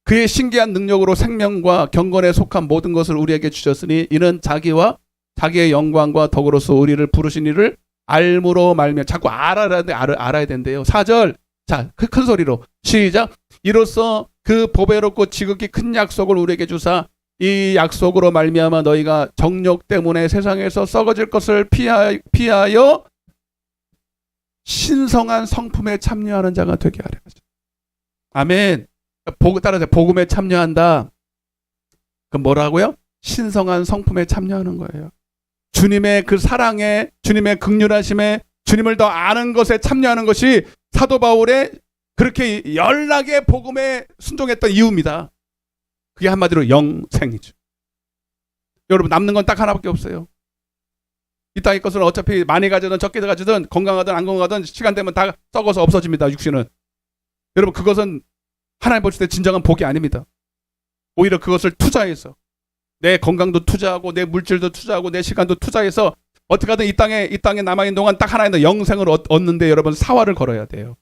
그의 신기한 능력으로 생명과 경건에 속한 모든 것을 우리에게 주셨으니 이는 자기의 영광과 덕으로서 우리를 부르신 이를 알므로 말며 자꾸 알아야 된대요. 4절. 자, 큰 소리로 시작. 이로써 그 보배롭고 지극히 큰 약속을 우리에게 주사 이 약속으로 말미암아 너희가 정욕 때문에 세상에서 썩어질 것을 피하여 신성한 성품에 참여하는 자가 되게 하려 하죠. 아멘. 따라서 복음에 참여한다. 그 뭐라고요? 신성한 성품에 참여하는 거예요. 주님의 그 사랑에, 주님의 긍휼하심에, 주님을 더 아는 것에 참여하는 것이 사도 바울의 그렇게 연락의 복음에 순종했던 이유입니다. 그게 한마디로 영생이죠. 여러분 남는 건 딱 하나밖에 없어요. 이 땅의 것은 어차피 많이 가지든 적게 가지든 건강하든 안 건강하든 시간 되면 다 썩어서 없어집니다. 육신은. 여러분 그것은 하나님 보실 때 진정한 복이 아닙니다. 오히려 그것을 투자해서 내 건강도 투자하고 내 물질도 투자하고 내 시간도 투자해서 어떻게 하든 이 땅에 남아있는 동안 딱 하나의 영생을 얻는데 여러분 사활을 걸어야 돼요.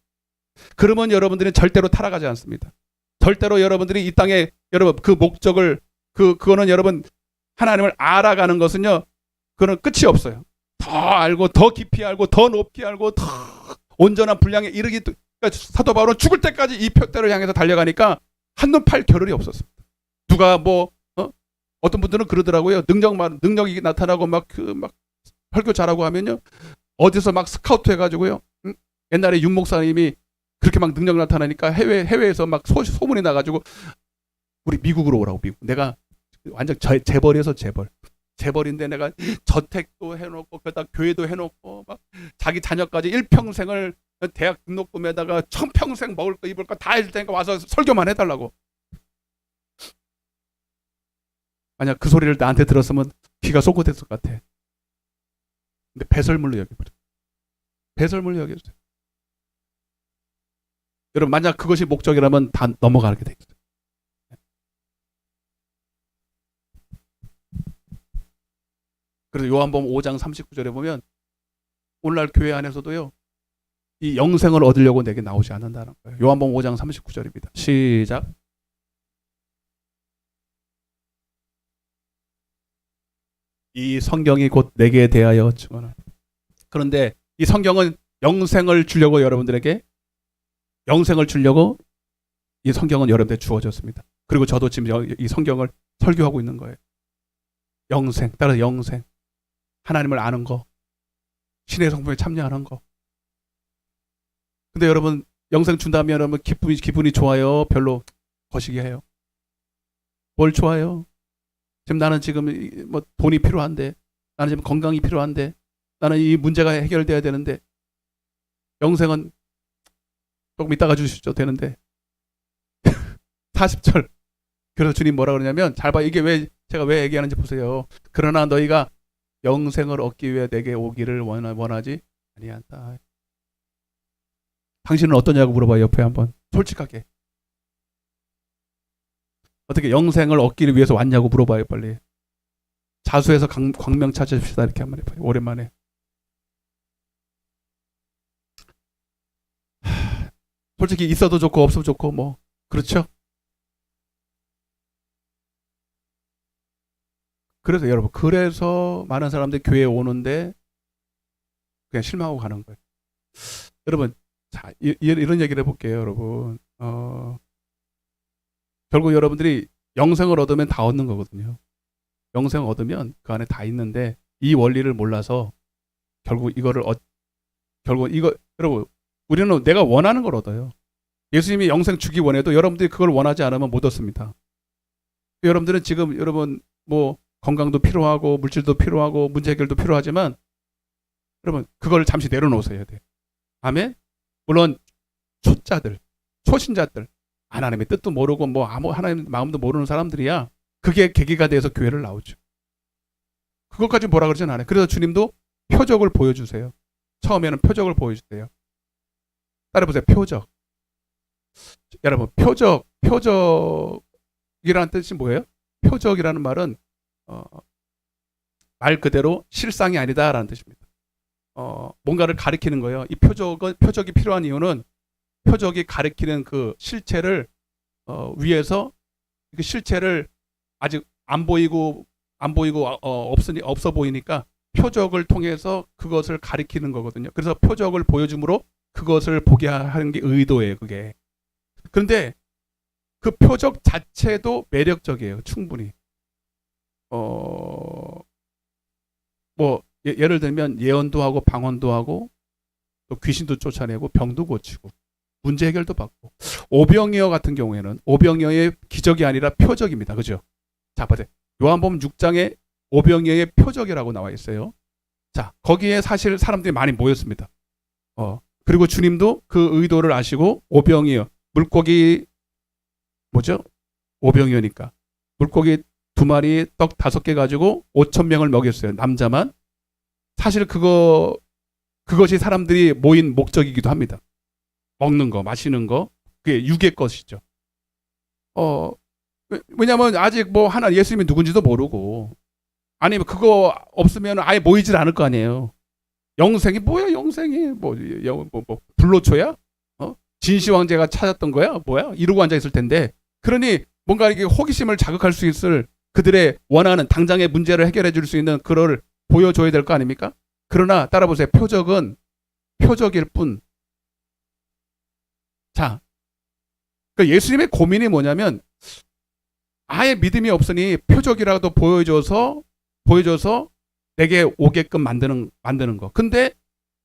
그러면 여러분들이 절대로 타락하지 않습니다. 절대로 여러분들이 이 땅에 여러분 그 목적을 그거는 여러분 하나님을 알아가는 것은요. 그거는 끝이 없어요. 더 알고 더 깊이 알고 더 높이 알고 더 온전한 분량에 이르기 그러니까 사도 바울은 죽을 때까지 이 표대를 향해서 달려가니까 한눈 팔 겨를이 없었습니다. 누가 뭐 어떤 분들은 그러더라고요. 능력이 나타나고 막 설교 잘하고 하면요. 어디서 막 스카우트 해가지고요. 옛날에 윤 목사님이 그렇게 막 능력 나타나니까 해외에서 막 소문이 나가지고 우리 미국으로 오라고 미국. 내가 완전 재벌이어서 재벌인데 내가 저택도 해놓고 그러다 교회도 해놓고 막 자기 자녀까지 일평생을 대학 등록금에다가 천평생 먹을 거 입을 거 다 해줄 테니까 와서 설교만 해달라고. 만약 그 소리를 나한테 들었으면 귀가 쏟고됐을 것 같아. 근데 배설물로 여겨버려. 배설물로 여겨주세요. 여러분 만약 그것이 목적이라면 다 넘어가게 돼 있어요. 그래서 요한복음 5장 39절에 보면 오늘날 교회 안에서도요. 이 영생을 얻으려고 내게 나오지 않는다는 거예요. 요한복음 5장 39절입니다. 시작. 이 성경이 곧 내게 대하여 증언하는. 그런데 이 성경은 영생을 주려고 여러분들에게 영생을 주려고 이 성경은 여러분들에게 주어졌습니다. 그리고 저도 지금 이 성경을 설교하고 있는 거예요. 영생, 따라서 영생. 하나님을 아는 거. 신의 성품에 참여하는 거. 근데 여러분 영생 준다면 여러분 기분이 좋아요? 별로 거시기 해요? 뭘 좋아요? 지금 나는 지금 뭐 돈이 필요한데 나는 지금 건강이 필요한데 나는 이 문제가 해결돼야 되는데 영생은 조금 이따가 주시죠 되는데 40절 그래서 주님 뭐라 그러냐면 잘 봐 이게 제가 왜 얘기하는지 보세요. 그러나 너희가 영생을 얻기 위해 내게 오기를 원하지 아니한다. 당신은 어떠냐고 물어봐요. 옆에 한번 솔직하게. 어떻게 영생을 얻기를 위해서 왔냐고 물어봐요. 빨리. 자수해서 광명 찾으십시다. 이렇게 한번 해봐요. 오랜만에. 솔직히 있어도 좋고 없어도 좋고 뭐 그렇죠? 그래서 여러분 그래서 많은 사람들이 교회에 오는데 그냥 실망하고 가는 거예요. 여러분 자 이런 얘기를 해볼게요. 여러분 결국 여러분들이 영생을 얻으면 다 얻는 거거든요. 영생을 얻으면 그 안에 다 있는데 이 원리를 몰라서 결국 여러분 우리는 내가 원하는 걸 얻어요. 예수님이 영생 주기 원해도 여러분들이 그걸 원하지 않으면 못 얻습니다. 여러분들은 지금 여러분 뭐 건강도 필요하고 물질도 필요하고 문제 해결도 필요하지만 여러분 그걸 잠시 내려놓으셔야 돼요. 아멘? 물론 초신자들 하나님의 뜻도 모르고 뭐 하나님 마음도 모르는 사람들이야 그게 계기가 돼서 교회를 나오죠. 그것까지 뭐라 그러진 않아요. 그래서 주님도 표적을 보여주세요. 처음에는 표적을 보여주세요. 따라해보세요. 표적. 여러분 표적이라는 뜻이 뭐예요? 표적이라는 말은 말 그대로 실상이 아니다라는 뜻입니다. 뭔가를 가리키는 거예요. 이 표적이 필요한 이유는 표적이 가리키는 그 실체를 위해서 그 실체를 아직 안 보이고 없어 보이니까 표적을 통해서 그것을 가리키는 거거든요. 그래서 표적을 보여줌으로 그것을 보게 하는 게 의도예요. 그게. 그런데 그 표적 자체도 매력적이에요. 충분히. 뭐 예를 들면 예언도 하고 방언도 하고 또 귀신도 쫓아내고 병도 고치고 문제 해결도 받고 오병이어 같은 경우에는 오병이어의 기적이 아니라 표적입니다. 그죠? 자, 보세요. 요한복음 6장에 오병이어의 표적이라고 나와 있어요. 자, 거기에 사실 사람들이 많이 모였습니다. 그리고 주님도 그 의도를 아시고 오병이어 물고기 뭐죠? 오병이어니까 물고기 2마리 떡 5개 가지고 5,000명을 먹였어요. 남자만. 사실 그것이 사람들이 모인 목적이기도 합니다. 먹는 거, 마시는 거, 그게 육의 것이죠. 왜냐면 아직 뭐 하나 예수님이 누군지도 모르고, 아니면 그거 없으면 아예 모이질 않을 거 아니에요. 영생이 뭐야, 영생이 불로초야? 진시황제가 찾았던 거야? 뭐야? 이러고 앉아 있을 텐데, 그러니 뭔가 이렇게 호기심을 자극할 수 있을 그들의 원하는 당장의 문제를 해결해 줄 수 있는 그걸 보여줘야 될 거 아닙니까? 그러나 따라보세요. 표적은 표적일 뿐. 자, 그러니까 예수님의 고민이 뭐냐면 아예 믿음이 없으니 표적이라도 보여줘서 내게 오게끔 만드는 거. 근데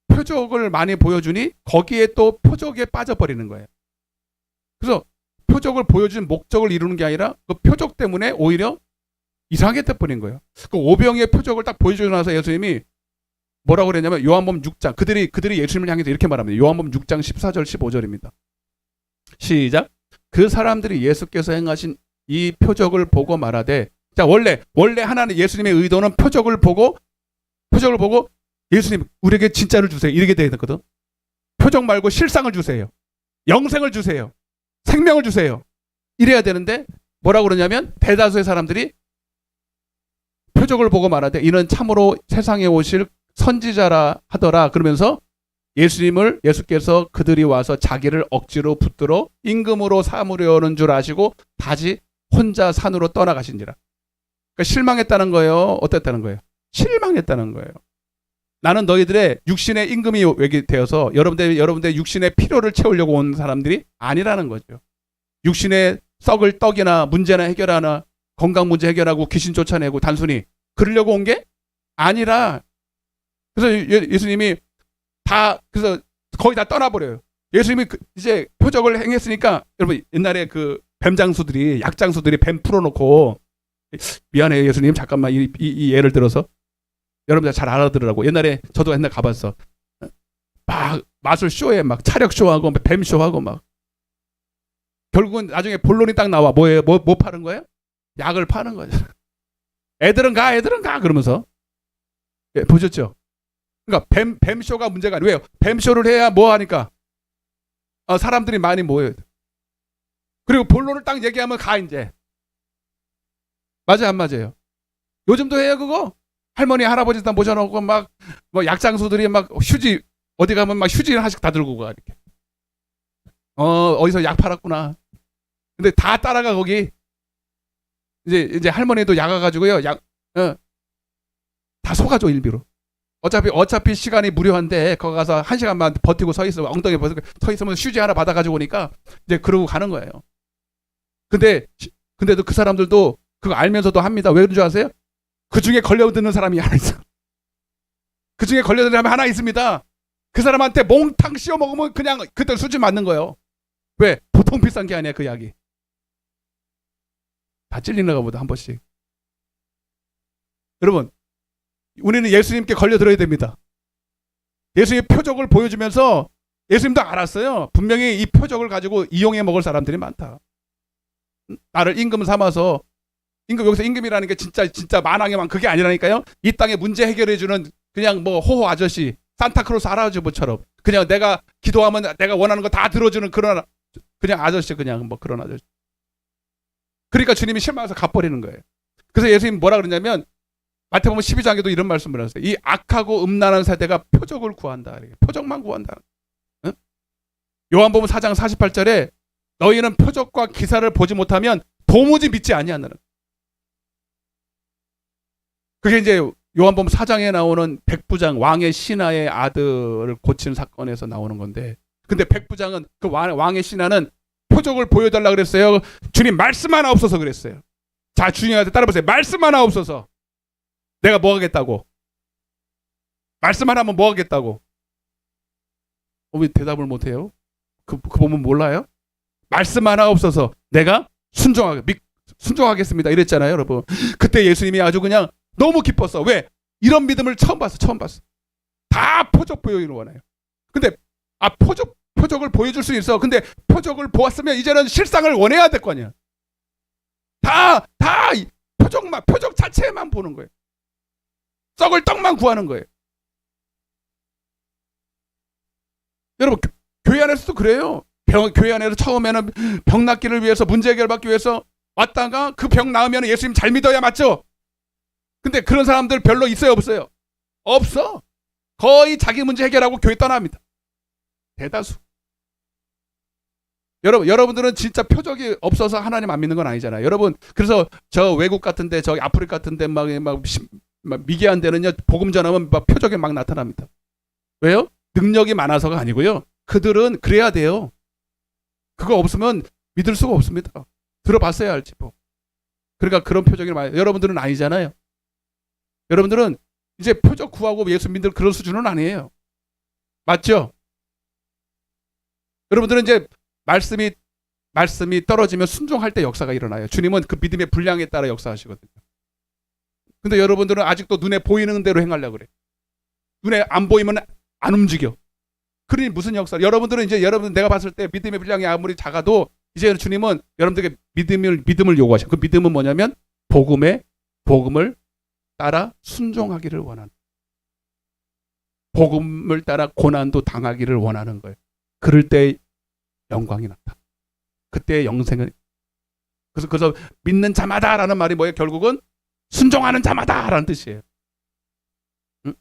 표적을 많이 보여주니 거기에 또 표적에 빠져버리는 거예요. 그래서 표적을 보여준 목적을 이루는 게 아니라 그 표적 때문에 오히려 이상하게 돼버린 거예요. 그 오병이의 표적을 딱 보여주고 나서 예수님이 뭐라고 그랬냐면 요한복음 6장 그들이 예수님을 향해서 이렇게 말합니다. 요한복음 6장 14절 15절입니다. 시작. 그 사람들이 예수께서 행하신 이 표적을 보고 말하되, 자, 원래 하나는 예수님의 의도는 표적을 보고 예수님 우리에게 진짜를 주세요 이렇게 되어 있거든. 표적 말고 실상을 주세요. 영생을 주세요. 생명을 주세요. 이래야 되는데 뭐라고 그러냐면 대다수의 사람들이 표적을 보고 말하되 이는 참으로 세상에 오실 선지자라 하더라 그러면서 예수께서 그들이 와서 자기를 억지로 붙들어 임금으로 삼으려는 줄 아시고 다시 혼자 산으로 떠나가신지라. 그러니까 실망했다는 거예요. 어땠다는 거예요? 실망했다는 거예요. 나는 너희들의 육신의 임금이 되어서 여러분들의 육신의 필요를 채우려고 온 사람들이 아니라는 거죠. 육신의 썩을 떡이나 문제나 해결하나 건강 문제 해결하고 귀신 쫓아내고 단순히 그러려고 온 게 아니라, 그래서 예수님이 그래서 거의 다 떠나버려요. 예수님이 이제 표적을 행했으니까, 여러분 옛날에 그 약장수들이 뱀 풀어놓고, 미안해요 예수님 잠깐만 이 예를 들어서 여러분들 잘 알아들으라고. 옛날에 저도 옛날 가봤어. 막 마술 쇼에 막 차력 쇼하고 뱀 쇼하고 막 결국은 나중에 본론이 딱 나와. 뭐예요? 뭐 파는 거예요? 약을 파는 거죠. 애들은 가 그러면서. 예, 보셨죠? 그러니까 뱀 쇼가 문제가 아니에요. 왜요? 뱀 쇼를 해야 뭐 하니까 사람들이 많이 모여요. 그리고 본론을 딱 얘기하면 가 이제. 맞아요, 안 맞아요? 요즘도 해요 그거? 할머니 할아버지 다 모셔놓고 막 뭐 약장수들이 막 휴지 어디 가면 막 휴지 하나씩 다 들고 가 이렇게. 어디서 약 팔았구나. 근데 다 따라가 거기. 이제 할머니도 약 와가지고요. 다 속아줘 일비로. 어차피 시간이 무료한데 거기 가서 1시간만 버티고 서 있으면 엉덩이 버티고 서 있으면 휴지 하나 받아가지고 오니까 이제 그러고 가는 거예요. 근데도 그 사람들도 그거 알면서도 합니다. 왜 그런 줄 아세요? 그 중에 걸려드는 사람이 하나 있어. 그 중에 걸려드는 사람이 하나 있습니다. 그 사람한테 몽탕 씌워 먹으면 그냥 그때 수준 맞는 거예요. 왜? 보통 비싼 게 아니야 그 약이. 다 찔리는가 보다 한 번씩. 여러분, 우리는 예수님께 걸려들어야 됩니다. 예수님의 표적을 보여주면서 예수님도 알았어요. 분명히 이 표적을 가지고 이용해 먹을 사람들이 많다. 나를 임금 삼아서, 여기서 임금이라는 게 진짜 만왕의 왕 그게 아니라니까요. 이 땅에 문제 해결해주는 그냥 뭐 호호 아저씨, 산타크로스 할아버지처럼 그냥 내가 기도하면 내가 원하는 거 다 들어주는 그런 그냥 아저씨, 그냥 뭐 그런 아저씨. 그러니까 주님이 실망해서 갚버리는 거예요. 그래서 예수님 뭐라 그러냐면 마태복음 12장에도 이런 말씀을 하셨어요. 이 악하고 음란한 세대가 표적을 구한다. 표적만 구한다. 응? 요한복음 4장 48절에 너희는 표적과 기사를 보지 못하면 도무지 믿지 아니하느라. 그게 이제 요한복음 4장에 나오는 백부장 왕의 신하의 아들을 고친 사건에서 나오는 건데, 근데 백부장은 그 왕의 신하는 표적을 보여달라 그랬어요. 주님 말씀 하나 없어서 그랬어요. 자, 주님한테 따라보세요. 말씀 하나 없어서 내가 뭐 하겠다고? 말씀 하나 하면 뭐 하겠다고? 왜 대답을 못해요? 그 보면 몰라요? 말씀 하나 없어서 내가 순종하겠습니다 이랬잖아요 여러분. 그때 예수님이 아주 그냥 너무 기뻤어. 왜? 이런 믿음을 처음 봤어. 다 표적 보여주는 원해요. 근데 표적을 보여줄 수 있어. 근데 표적을 보았으면 이제는 실상을 원해야 될 거 아니야. 다 표적 자체만 보는 거예요. 썩을 떡만 구하는 거예요. 여러분 교회 안에서도 그래요. 교회 안에서 처음에는 병 낫기를 위해서 문제 해결받기 위해서 왔다가 그 병 나으면 예수님 잘 믿어야 맞죠? 근데 그런 사람들 별로 있어요 없어요? 없어. 거의 자기 문제 해결하고 교회 떠납니다. 대다수. 여러분들은 진짜 표적이 없어서 하나님 안 믿는 건 아니잖아요. 여러분 그래서 저 외국 같은데 저기 아프리카 같은데 막 미개한 데는요 복음 전하면 막 표적이 막 나타납니다. 왜요? 능력이 많아서가 아니고요. 그들은 그래야 돼요. 그거 없으면 믿을 수가 없습니다. 들어봤어야 알지 뭐. 그러니까 그런 표적이 많아요. 여러분들은 아니잖아요. 여러분들은 이제 표적 구하고 예수 믿을 그런 수준은 아니에요. 맞죠? 여러분들은 이제 말씀이 떨어지면 순종할 때 역사가 일어나요. 주님은 그 믿음의 분량에 따라 역사하시거든요. 근데 여러분들은 아직도 눈에 보이는 대로 행하려고 그래. 눈에 안 보이면 안 움직여. 그러니 무슨 역사? 여러분들은 이제 내가 봤을 때 믿음의 분량이 아무리 작아도 이제 주님은 여러분들에게 믿음을 요구하셔. 그 믿음은 뭐냐면 복음을 따라 순종하기를 원하는. 복음을 따라 고난도 당하기를 원하는 거예요. 그럴 때 영광이 나타. 그때 영생은. 그래서 믿는 자마다라는 말이 뭐예요? 결국은 순종하는 자마다라는 뜻이에요. 응?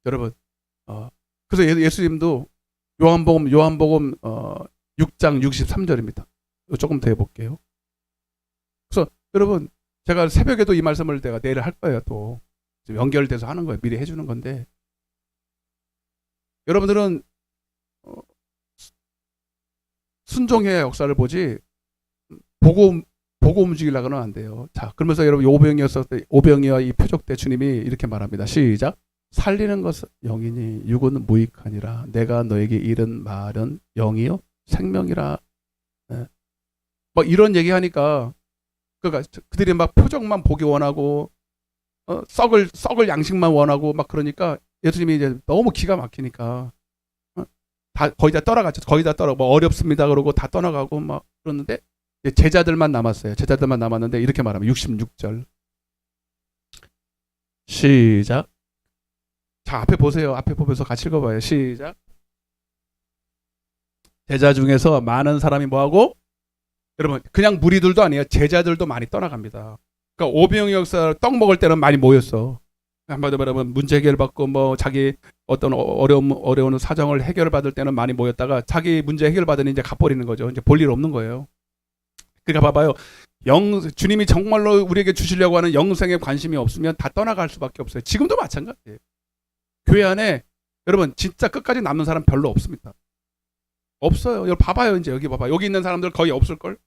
여러분, 그래서 예수님도 요한복음 6장 63절입니다. 조금 더 해볼게요. 그래서 여러분, 제가 새벽에도 이 말씀을 내일 할 거예요. 또 연결돼서 하는 거예요. 미리 해주는 건데 여러분들은 순종의 역사를 보지 보고 움직이려고는 안 돼요. 자, 그러면서 여러분 오병이와 이 표적 때 주님이 이렇게 말합니다. 시작. 살리는 것은 영이니 육은 무익하니라. 내가 너에게 이른 말은 영이요 생명이라. 네. 막 이런 얘기하니까 그러니까 그들이 막 표적만 보기 원하고 썩을 양식만 원하고 막 그러니까 예수님이 이제 너무 기가 막히니까 다 거의 다 떠나갔죠. 거의 다 떠나고 뭐 어렵습니다 그러고 다 떠나가고 막 그러는데 제자들만 남았어요. 제자들만 남았는데 이렇게 말하면 66절 시작. 자, 앞에 보세요. 앞에 보면서 같이 읽어봐요. 시작. 제자 중에서 많은 사람이 뭐하고? 여러분 그냥 무리들도 아니에요. 제자들도 많이 떠나갑니다. 그러니까 오병이어 역사 떡 먹을 때는 많이 모였어. 한마디로 말하면 문제 해결받고 뭐 자기 어떤 어려운 사정을 해결받을 때는 많이 모였다가 자기 문제 해결받으니 이제 가버리는 거죠. 이제 볼 일 없는 거예요. 그러니까 봐봐요. 주님이 정말로 우리에게 주시려고 하는 영생에 관심이 없으면 다 떠나갈 수밖에 없어요. 지금도 마찬가지예요. 교회 안에 여러분 진짜 끝까지 남는 사람 별로 없습니다. 없어요. 여러분 봐봐요. 이제 여기 봐봐. 여기 있는 사람들 거의 없을걸?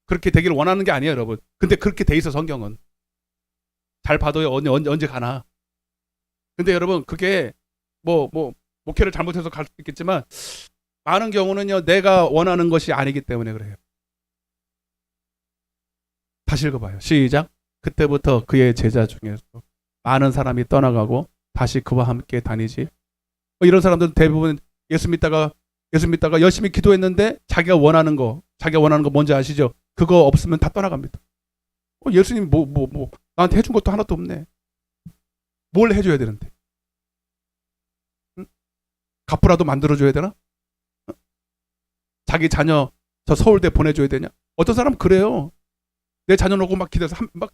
그렇게 되기를 원하는 게 아니에요, 여러분. 근데 그렇게 돼 있어, 성경은. 잘 봐도요, 언제 가나. 근데 여러분, 그게 목회를 잘못해서 갈 수도 있겠지만, 많은 경우는요, 내가 원하는 것이 아니기 때문에 그래요. 다시 읽어봐요. 시작. 그때부터 그의 제자 중에서 많은 사람이 떠나가고 다시 그와 함께 다니지. 이런 사람들은 대부분 예수 믿다가 열심히 기도했는데 자기가 원하는 거 뭔지 아시죠? 그거 없으면 다 떠나갑니다. 예수님 나한테 해준 것도 하나도 없네. 뭘 해줘야 되는데? 응? 갚으라도 만들어줘야 되나? 응? 자기 자녀 저 서울대 보내줘야 되냐? 어떤 사람 그래요. 내 자녀 놓고 막 기도해서 막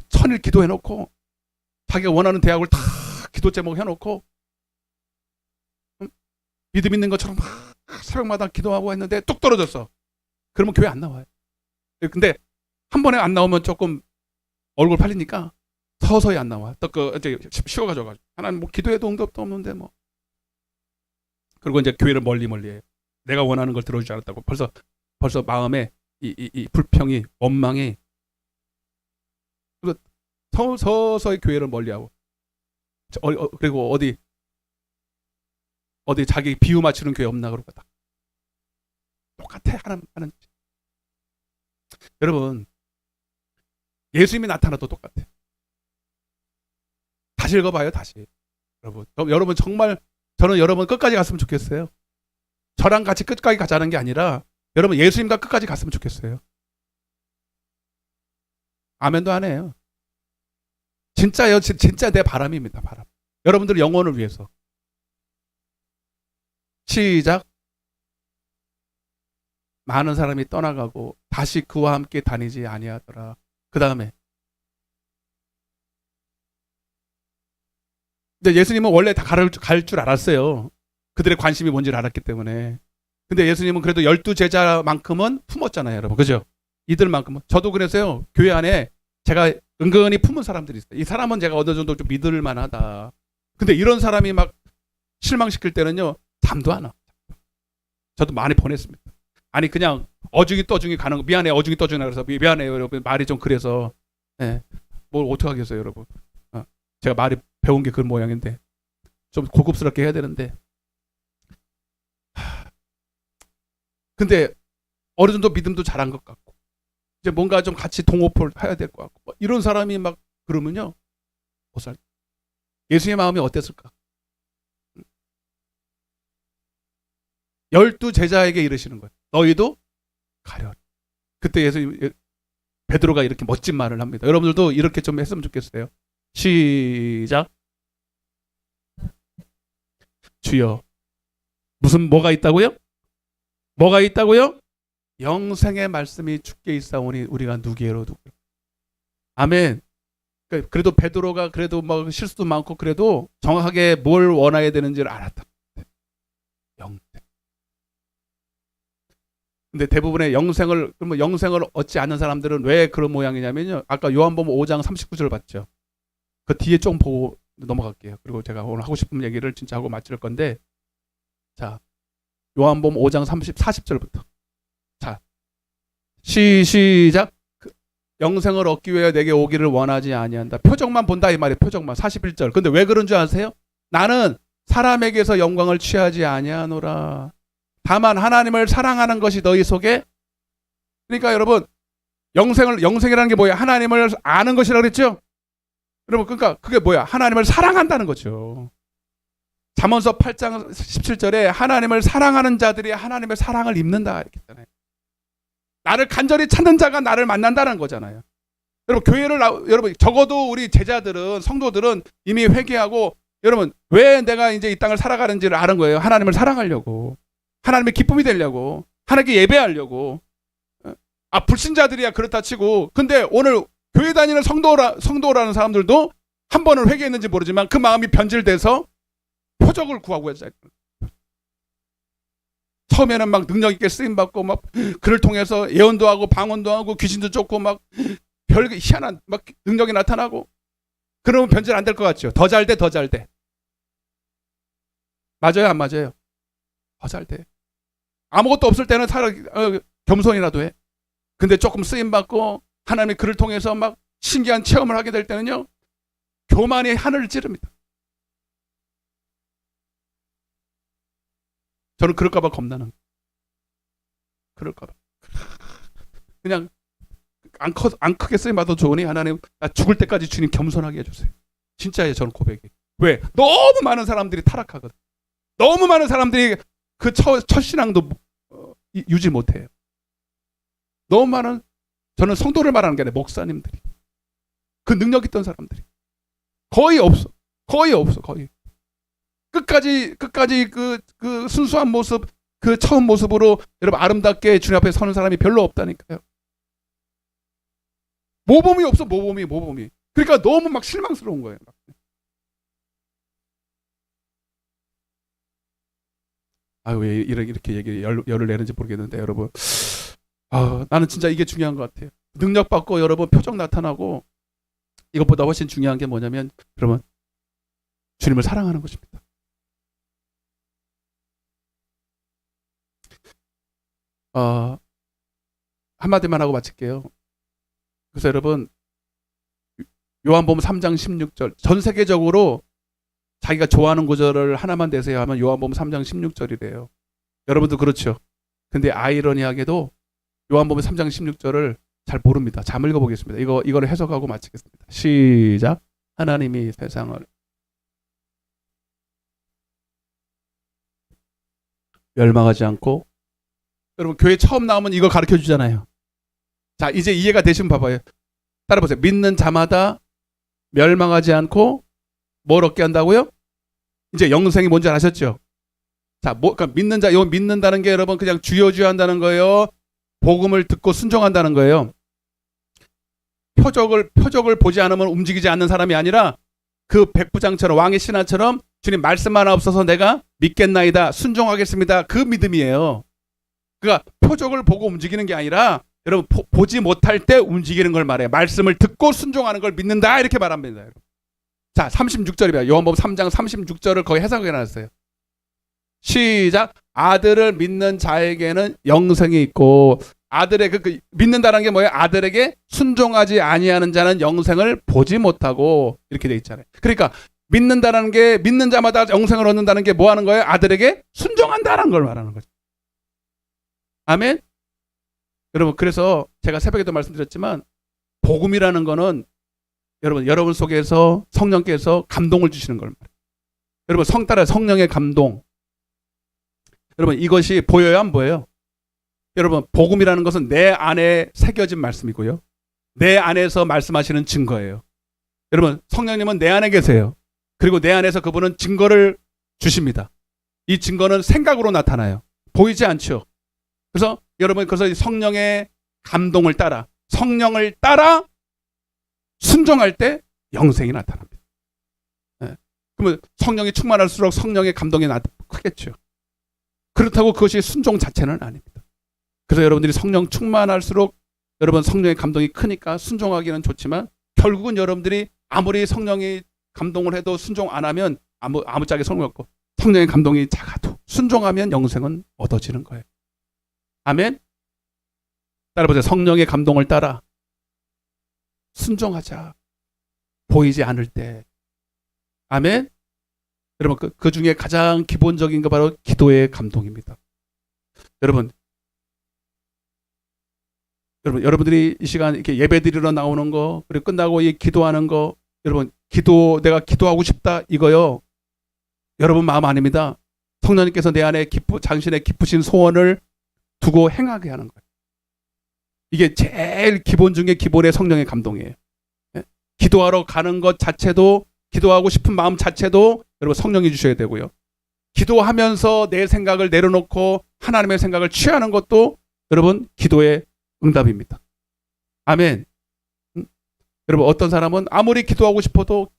천일 기도해놓고 자기가 원하는 대학을 다 기도 제목 해놓고 믿음 있는 것처럼 막 새벽마다 기도하고 했는데 뚝 떨어졌어. 그러면 교회 안 나와요. 근데 한 번에 안 나오면 조금 얼굴 팔리니까 서서히 안 나와. 또 이제 쉬워가지고 하나님 기도해도 응답도 없는데 뭐. 그리고 이제 교회를 멀리 해요. 내가 원하는 걸 들어주지 않았다고 벌써 마음에 이 불평이 원망이 그리고 서서히 교회를 멀리하고 그리고 어디 자기 비유 맞추는 교회 없나 그러고 다 똑같아 하는 여러분 예수님이 나타나도 똑같아. 다시 읽어봐요. 다시 여러분 정말 저는 여러분 끝까지 갔으면 좋겠어요. 저랑 같이 끝까지 가자는 게 아니라 여러분 예수님과 끝까지 갔으면 좋겠어요. 아멘도 안 해요. 진짜요. 진짜 내 바람입니다. 바람. 여러분들 영혼을 위해서. 시작. 많은 사람이 떠나가고 다시 그와 함께 다니지 아니하더라. 그 다음에 근데 예수님은 원래 다 갈 줄 알았어요. 그들의 관심이 뭔지를 알았기 때문에. 근데 예수님은 그래도 12제자만큼은 품었잖아요, 여러분. 그죠? 이들만큼은. 저도 그래서요, 교회 안에 제가 은근히 품은 사람들이 있어요. 이 사람은 제가 어느 정도 좀 믿을 만하다. 근데 이런 사람이 막 실망시킬 때는요, 잠도 안 와. 저도 많이 보냈습니다. 아니, 그냥 어중이 떠중이 가는 거, 미안해, 어중이 떠중이 그래서 미안해요, 여러분. 말이 좀 그래서. 예. 뭘 어떡하겠어요, 여러분. 제가 말이 배운 게 그런 모양인데. 좀 고급스럽게 해야 되는데. 근데 어느 정도 믿음도 잘한 것 같고 이제 뭔가 좀 같이 동업을 해야 될 것 같고 이런 사람이 막 그러면요 못 살. 예수의 마음이 어땠을까? 12제자에게 이르시는 거예요. 너희도 가려. 그때 예수님 베드로가 이렇게 멋진 말을 합니다. 여러분들도 이렇게 좀 했으면 좋겠어요. 시작. 주여 무슨 뭐가 있다고요? 뭐가 있다고요? 영생의 말씀이 주께 있사오니 우리가 누구예로 누구. 아멘. 그래도 베드로가 그래도 뭐 실수도 많고 그래도 정확하게 뭘 원해야 되는지를 알았다. 영생. 근데 대부분의 영생을 얻지 않는 사람들은 왜 그런 모양이냐면요. 아까 요한복음 5장 39절 봤죠. 그 뒤에 좀 보고 넘어갈게요. 그리고 제가 오늘 하고 싶은 얘기를 진짜 하고 마칠 건데, 자 요한복음 5장 40절부터. 자 시작. 영생을 얻기 위해 내게 오기를 원하지 아니한다. 표적만 본다 이 말이에요. 표적만. 41절. 근데 왜 그런 줄 아세요? 나는 사람에게서 영광을 취하지 아니하노라. 다만 하나님을 사랑하는 것이 너희 속에. 그러니까 여러분 영생이라는 게 뭐예요? 하나님을 아는 것이라고 그랬죠? 여러분 그러니까 그게 뭐야? 하나님을 사랑한다는 거죠. 잠언서 8장 17절에 하나님을 사랑하는 자들이 하나님의 사랑을 입는다 이렇게 했잖아요. 나를 간절히 찾는 자가 나를 만난다는 거잖아요. 여러분 여러분 적어도 우리 제자들은 성도들은 이미 회개하고 여러분 왜 내가 이제 이 땅을 살아가는지를 아는 거예요. 하나님을 사랑하려고, 하나님의 기쁨이 되려고, 하나님께 예배하려고. 불신자들이야 그렇다 치고, 근데 오늘 교회 다니는 성도라는 사람들도 한 번은 회개했는지 모르지만 그 마음이 변질돼서 표적을 구하고 했어요. 처음에는 막 능력 있게 쓰임 받고 막 그를 통해서 예언도 하고 방언도 하고 귀신도 쫓고 막 별 희한한 막 능력이 나타나고. 그러면 변질 안 될 것 같죠? 더 잘 돼, 더 잘 돼. 맞아요, 안 맞아요? 더 잘 돼. 아무것도 없을 때는 겸손이라도 해. 근데 조금 쓰임 받고 하나님의 그를 통해서 막 신기한 체험을 하게 될 때는요, 교만이 하늘을 찌릅니다. 저는 그럴까봐 겁나는. 그럴까봐. 그냥 안 크게 쓰임 받아도 좋으니 하나님 나 죽을 때까지 주님 겸손하게 해주세요. 진짜예요, 저는 고백이. 왜? 너무 많은 사람들이 타락하거든. 너무 많은 사람들이 그 첫신앙도 유지 못해요. 너무 많은, 저는 성도를 말하는 게 아니라 목사님들이, 그 능력 있던 사람들이 거의 없어. 거의. 끝까지 그 순수한 모습, 그 처음 모습으로 여러분 아름답게 주님 앞에 서는 사람이 별로 없다니까요. 모범이 없어. 모범이. 그러니까 너무 막 실망스러운 거예요. 왜 이렇게 열을 내는지 모르겠는데 여러분, 나는 진짜 이게 중요한 것 같아요. 능력 받고 여러분 표적 나타나고, 이것보다 훨씬 중요한 게 뭐냐면 여러분 주님을 사랑하는 것입니다. 한마디만 하고 마칠게요. 그래서 여러분 요한복음 3장 16절, 전 세계적으로 자기가 좋아하는 구절을 하나만 내세요 하면 요한복음 3장 16절이래요. 여러분도 그렇죠. 근데 아이러니하게도 요한복음 3장 16절을 잘 모릅니다. 자, 한번 읽어보겠습니다. 이거를 해석하고 마치겠습니다. 시작. 하나님이 세상을 멸망하지 않고 여러분 교회 처음 나오면 이거 가르쳐 주잖아요. 자, 이제 이해가 되시면 봐봐요. 따라 보세요. 믿는 자마다 멸망하지 않고 뭘 얻게 한다고요? 이제 영생이 뭔지 아셨죠? 자, 그러니까 믿는 자, 요 믿는다는 게 여러분 그냥 주여 한다는 거예요. 복음을 듣고 순종한다는 거예요. 표적을 보지 않으면 움직이지 않는 사람이 아니라 그 백부장처럼 왕의 신하처럼 주님 말씀만 없어서 내가 믿겠나이다, 순종하겠습니다. 그 믿음이에요. 그러니까 표적을 보고 움직이는 게 아니라 여러분 보지 못할 때 움직이는 걸 말해요. 말씀을 듣고 순종하는 걸 믿는다 이렇게 말합니다. 여러분. 자, 36절입니다. 요한복음 3장 36절을 거기 해석해 놨어요. 시작. 아들을 믿는 자에게는 영생이 있고, 아들의 믿는다는 게 뭐예요? 아들에게 순종하지 아니하는 자는 영생을 보지 못하고, 이렇게 돼 있잖아요. 그러니까 믿는다는 게, 믿는 자마다 영생을 얻는다는 게 뭐 하는 거예요? 아들에게 순종한다는 걸 말하는 거죠. 아멘. 여러분, 그래서 제가 새벽에도 말씀드렸지만 복음이라는 거는 여러분 속에서 성령께서 감동을 주시는 걸 말해요. 여러분 따라 성령의 감동. 여러분 이것이 보여요, 안 보여요? 여러분 복음이라는 것은 내 안에 새겨진 말씀이고요. 내 안에서 말씀하시는 증거예요. 여러분 성령님은 내 안에 계세요. 그리고 내 안에서 그분은 증거를 주십니다. 이 증거는 생각으로 나타나요. 보이지 않죠. 그래서 여러분 그래서 성령의 감동을 따라, 성령을 따라 순종할 때 영생이 나타납니다. 네. 그러면 성령이 충만할수록 성령의 감동이 크겠죠. 그렇다고 그것이 순종 자체는 아닙니다. 그래서 여러분들이 성령 충만할수록 여러분 성령의 감동이 크니까 순종하기는 좋지만 결국은 여러분들이 아무리 성령이 감동을 해도 순종 안 하면 아무짝에 성령 없고 성령의 감동이 작아도 순종하면 영생은 얻어지는 거예요. 아멘. 따라보세요. 성령의 감동을 따라 순종하자. 보이지 않을 때. 아멘. 여러분 그 중에 가장 기본적인 거 바로 기도의 감동입니다. 여러분들이 이 시간 이렇게 예배 드리러 나오는 거, 그리고 끝나고 이 기도하는 거, 여러분 내가 기도하고 싶다 이거요. 여러분 마음 아닙니다. 성령님께서 내 안에 당신의 기쁘신 소원을 두고 행하게 하는 거예요. 이게 제일 기본 중에 기본의 성령의 감동이에요. 예? 기도하러 가는 것 자체도, 기도하고 싶은 마음 자체도 여러분 성령이 주셔야 되고요. 기도하면서 내 생각을 내려놓고 하나님의 생각을 취하는 것도 여러분 기도의 응답입니다. 아멘. 여러분 어떤 사람은 아무리 기도하고 싶어도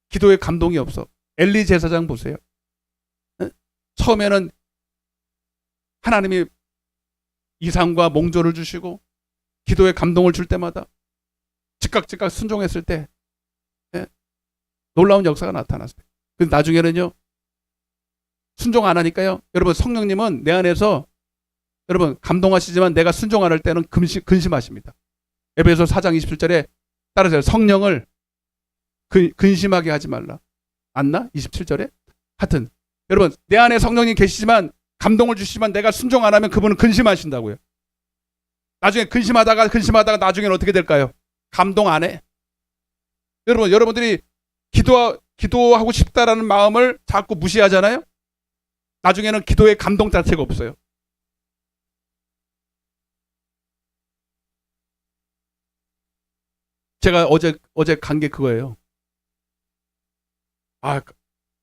기도의 감동이 없어. 엘리 제사장 보세요. 처음에는 하나님이 이상과 몽조를 주시고 기도의 감동을 줄 때마다 즉각 순종했을 때 놀라운 역사가 나타났어요. 근데 나중에는요 순종 안 하니까요. 여러분 성령님은 내 안에서 여러분 감동하시지만 내가 순종 안 할 때는 근심하십니다. 에베소 4장 27절에 따라서 성령을 근심하게 하지 말라. 맞나? 27절에? 하여튼 여러분 내 안에 성령님 계시지만 감동을 주시지만 내가 순종 안 하면 그분은 근심하신다고요. 나중에 근심하다가 나중에는 어떻게 될까요? 감동 안 해. 여러분들이 기도하고 싶다라는 마음을 자꾸 무시하잖아요. 나중에는 기도의 감동 자체가 없어요. 제가 어제 간 게 그거예요.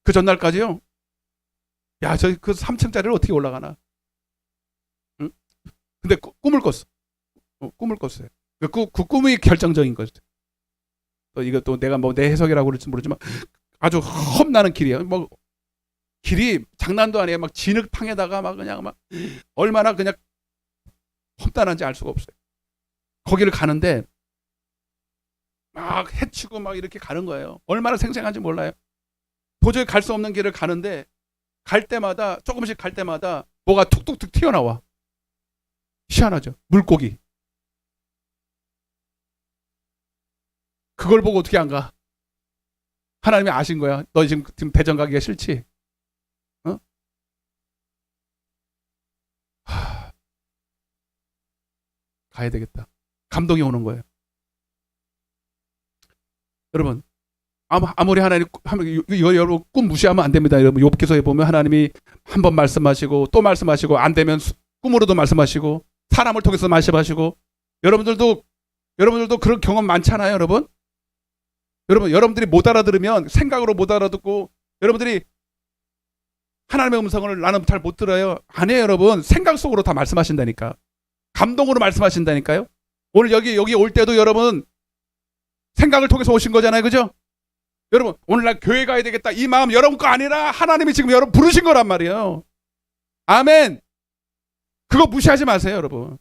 그 전날까지요. 야, 저 그 3층짜리를 어떻게 올라가나? 응? 근데 꿈을 꿨어. 꿈을 꿨어요. 그 꿈이 결정적인 거죠. 또 이거 또 내가 뭐 내 해석이라고 그럴지 모르지만 아주 험나는 길이에요. 뭐 길이 장난도 아니에요. 막 진흙탕에다가 막 그냥 막 얼마나 그냥 험난한지 알 수가 없어요. 거기를 가는데 막 해치고 막 이렇게 가는 거예요. 얼마나 생생한지 몰라요. 도저히 갈 수 없는 길을 가는데 갈 때마다 조금씩 갈 때마다 뭐가 툭툭툭 튀어나와. 희한하죠. 물고기. 그걸 보고 어떻게 안 가? 하나님이 아신 거야. 너 지금 대전 가기가 싫지? 어? 가야 되겠다. 감동이 오는 거예요. 여러분 아무리 하나님 이거 여러분 꿈 무시하면 안 됩니다. 여러분 욥기서에 보면 하나님이 한 번 말씀하시고 또 말씀하시고 안 되면 꿈으로도 말씀하시고 사람을 통해서 말씀하시고 여러분들도 그런 경험 많잖아요, 여러분. 여러분들이 못 알아들으면 생각으로 못 알아듣고 여러분들이 하나님의 음성을 나는 잘 못 들어요. 아니에요, 여러분. 생각 속으로 다 말씀하신다니까. 감동으로 말씀하신다니까요. 오늘 여기 올 때도 여러분 생각을 통해서 오신 거잖아요, 그죠? 여러분 오늘날 교회 가야 되겠다 이 마음 여러분 거 아니라 하나님이 지금 여러분 부르신 거란 말이에요. 아멘. 그거 무시하지 마세요, 여러분.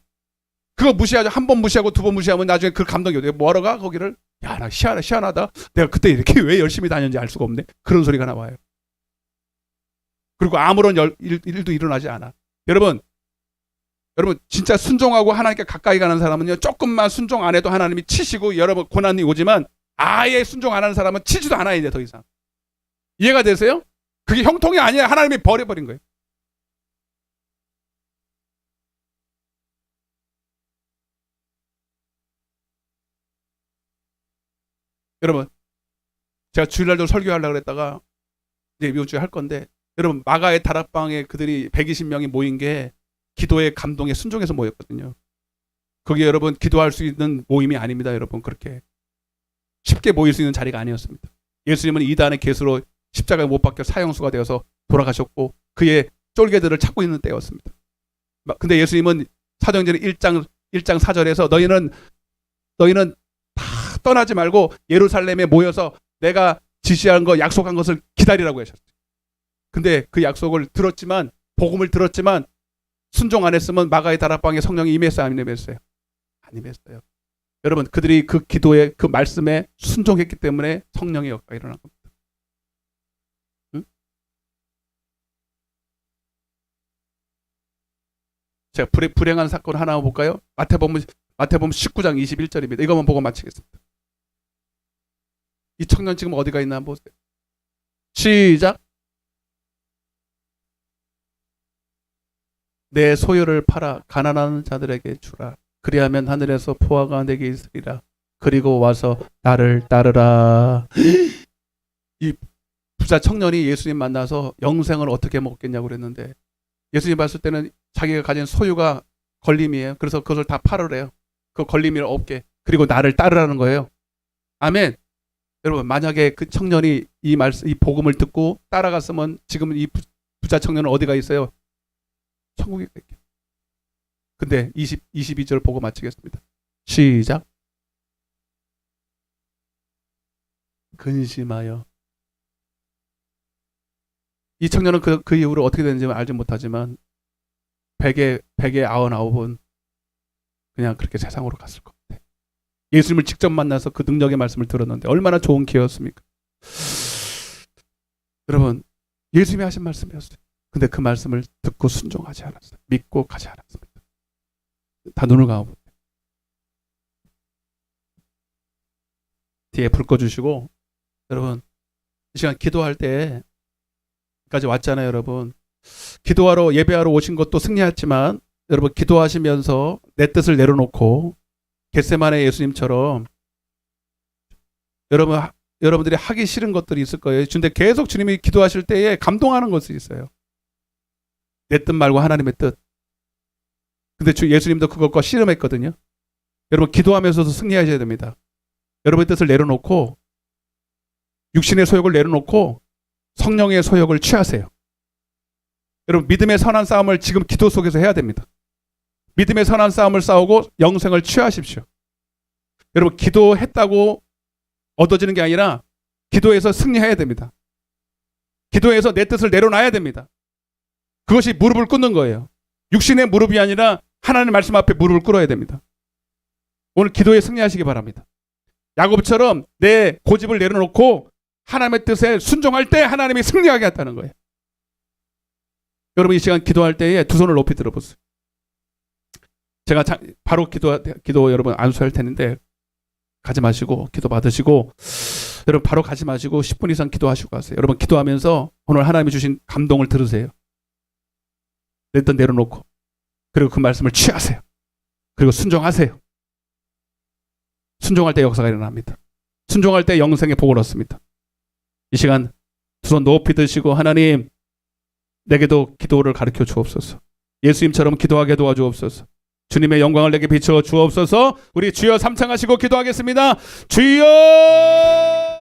그거 무시하죠. 한 번 무시하고 두 번 무시하면 나중에 그 감동이 어디에 뭐하러 가 거기를. 야, 나 희한하다. 내가 그때 이렇게 왜 열심히 다녔는지 알 수가 없네. 그런 소리가 나와요. 그리고 아무런 일도 일어나지 않아. 여러분 진짜 순종하고 하나님께 가까이 가는 사람은요, 조금만 순종 안 해도 하나님이 치시고 여러분 고난이 오지만 아예 순종 안 하는 사람은 치지도 않아요, 이제 더 이상. 이해가 되세요? 그게 형통이 아니에요. 하나님이 버려버린 거예요. 여러분, 제가 주일날도 설교하려고 그랬다가 이제 이번 주에 할 건데, 여러분 마가의 다락방에 그들이 120명이 모인 게 기도의 감동에 순종해서 모였거든요. 거기 여러분 기도할 수 있는 모임이 아닙니다, 여러분. 그렇게 쉽게 모일 수 있는 자리가 아니었습니다. 예수님은 이단의 개수로 십자가에 못 박혀 사형수가 되어서 돌아가셨고 그의 쫄개들을 찾고 있는 때였습니다. 근데 예수님은 사도행전 1장 4절에서 너희는 다 떠나지 말고 예루살렘에 모여서 내가 지시한 거 약속한 것을 기다리라고 하셨어요. 근데 그 약속을 들었지만 복음을 들었지만 순종 안 했으면 마가의 다락방에 성령이 임했어요, 안 임했어요? 안 임했어요. 여러분 그들이 그 기도에 그 말씀에 순종했기 때문에 성령의 역사가 일어난 겁니다. 응? 제가 불행한 사건 하나 볼까요? 마태복음 19장 21절입니다. 이것만 보고 마치겠습니다. 이 청년 지금 어디가 있나 한번 보세요. 시작. 내 소유를 팔아 가난한 자들에게 주라. 그리하면 하늘에서 포화가 내게 있으리라. 그리고 와서 나를 따르라. 이 부자 청년이 예수님 만나서 영생을 어떻게 먹겠냐고 그랬는데 예수님 봤을 때는 자기가 가진 소유가 걸림이에요. 그래서 그것을 다 팔으래요. 그 걸림이 없게. 그리고 나를 따르라는 거예요. 아멘. 여러분 만약에 그 청년이 이 복음을 듣고 따라갔으면 지금 이 부자 청년은 어디가 있어요? 천국에 있겠죠. 근데 22절 보고 마치겠습니다. 시작. 근심하여. 이 청년은 그 이후로 어떻게 되는지 알지 못하지만 100에 99은 그냥 그렇게 세상으로 갔을 것 같아요. 예수님을 직접 만나서 그 능력의 말씀을 들었는데 얼마나 좋은 기회였습니까? 여러분 예수님이 하신 말씀이었어요. 근데 그 말씀을 듣고 순종하지 않았어요. 믿고 가지 않았습니다. 다 눈을 감아보세요. 뒤에 불 꺼주시고 여러분 이 시간 기도할 때까지 왔잖아요. 여러분 기도하러 예배하러 오신 것도 승리했지만 여러분 기도하시면서 내 뜻을 내려놓고 겟세마네 예수님처럼 여러분들이 하기 싫은 것들이 있을 거예요. 근데 계속 주님이 기도하실 때에 감동하는 것이 있어요. 내 뜻 말고 하나님의 뜻. 근데 예수님도 그것과 씨름했거든요. 여러분 기도하면서도 승리하셔야 됩니다. 여러분의 뜻을 내려놓고 육신의 소욕을 내려놓고 성령의 소욕을 취하세요. 여러분 믿음의 선한 싸움을 지금 기도 속에서 해야 됩니다. 믿음의 선한 싸움을 싸우고 영생을 취하십시오. 여러분 기도했다고 얻어지는 게 아니라 기도해서 승리해야 됩니다. 기도해서 내 뜻을 내려놔야 됩니다. 그것이 무릎을 꿇는 거예요. 육신의 무릎이 아니라 하나님의 말씀 앞에 무릎을 꿇어야 됩니다. 오늘 기도에 승리하시기 바랍니다. 야곱처럼 내 고집을 내려놓고 하나님의 뜻에 순종할 때 하나님이 승리하게 했다는 거예요. 여러분 이 시간 기도할 때에 두 손을 높이 들어보세요. 제가 바로 기도 여러분 안수할 텐데 가지 마시고 기도 받으시고 여러분 바로 가지 마시고 10분 이상 기도하시고 가세요. 여러분 기도하면서 오늘 하나님이 주신 감동을 들으세요. 내 뜻 내려놓고 그리고 그 말씀을 취하세요. 그리고 순종하세요. 순종할 때 역사가 일어납니다. 순종할 때 영생의 복을 얻습니다. 이 시간 두 손 높이 드시고 하나님 내게도 기도를 가르쳐 주옵소서. 예수님처럼 기도하게 도와주옵소서. 주님의 영광을 내게 비춰 주옵소서. 우리 주여 삼창하시고 기도하겠습니다. 주여!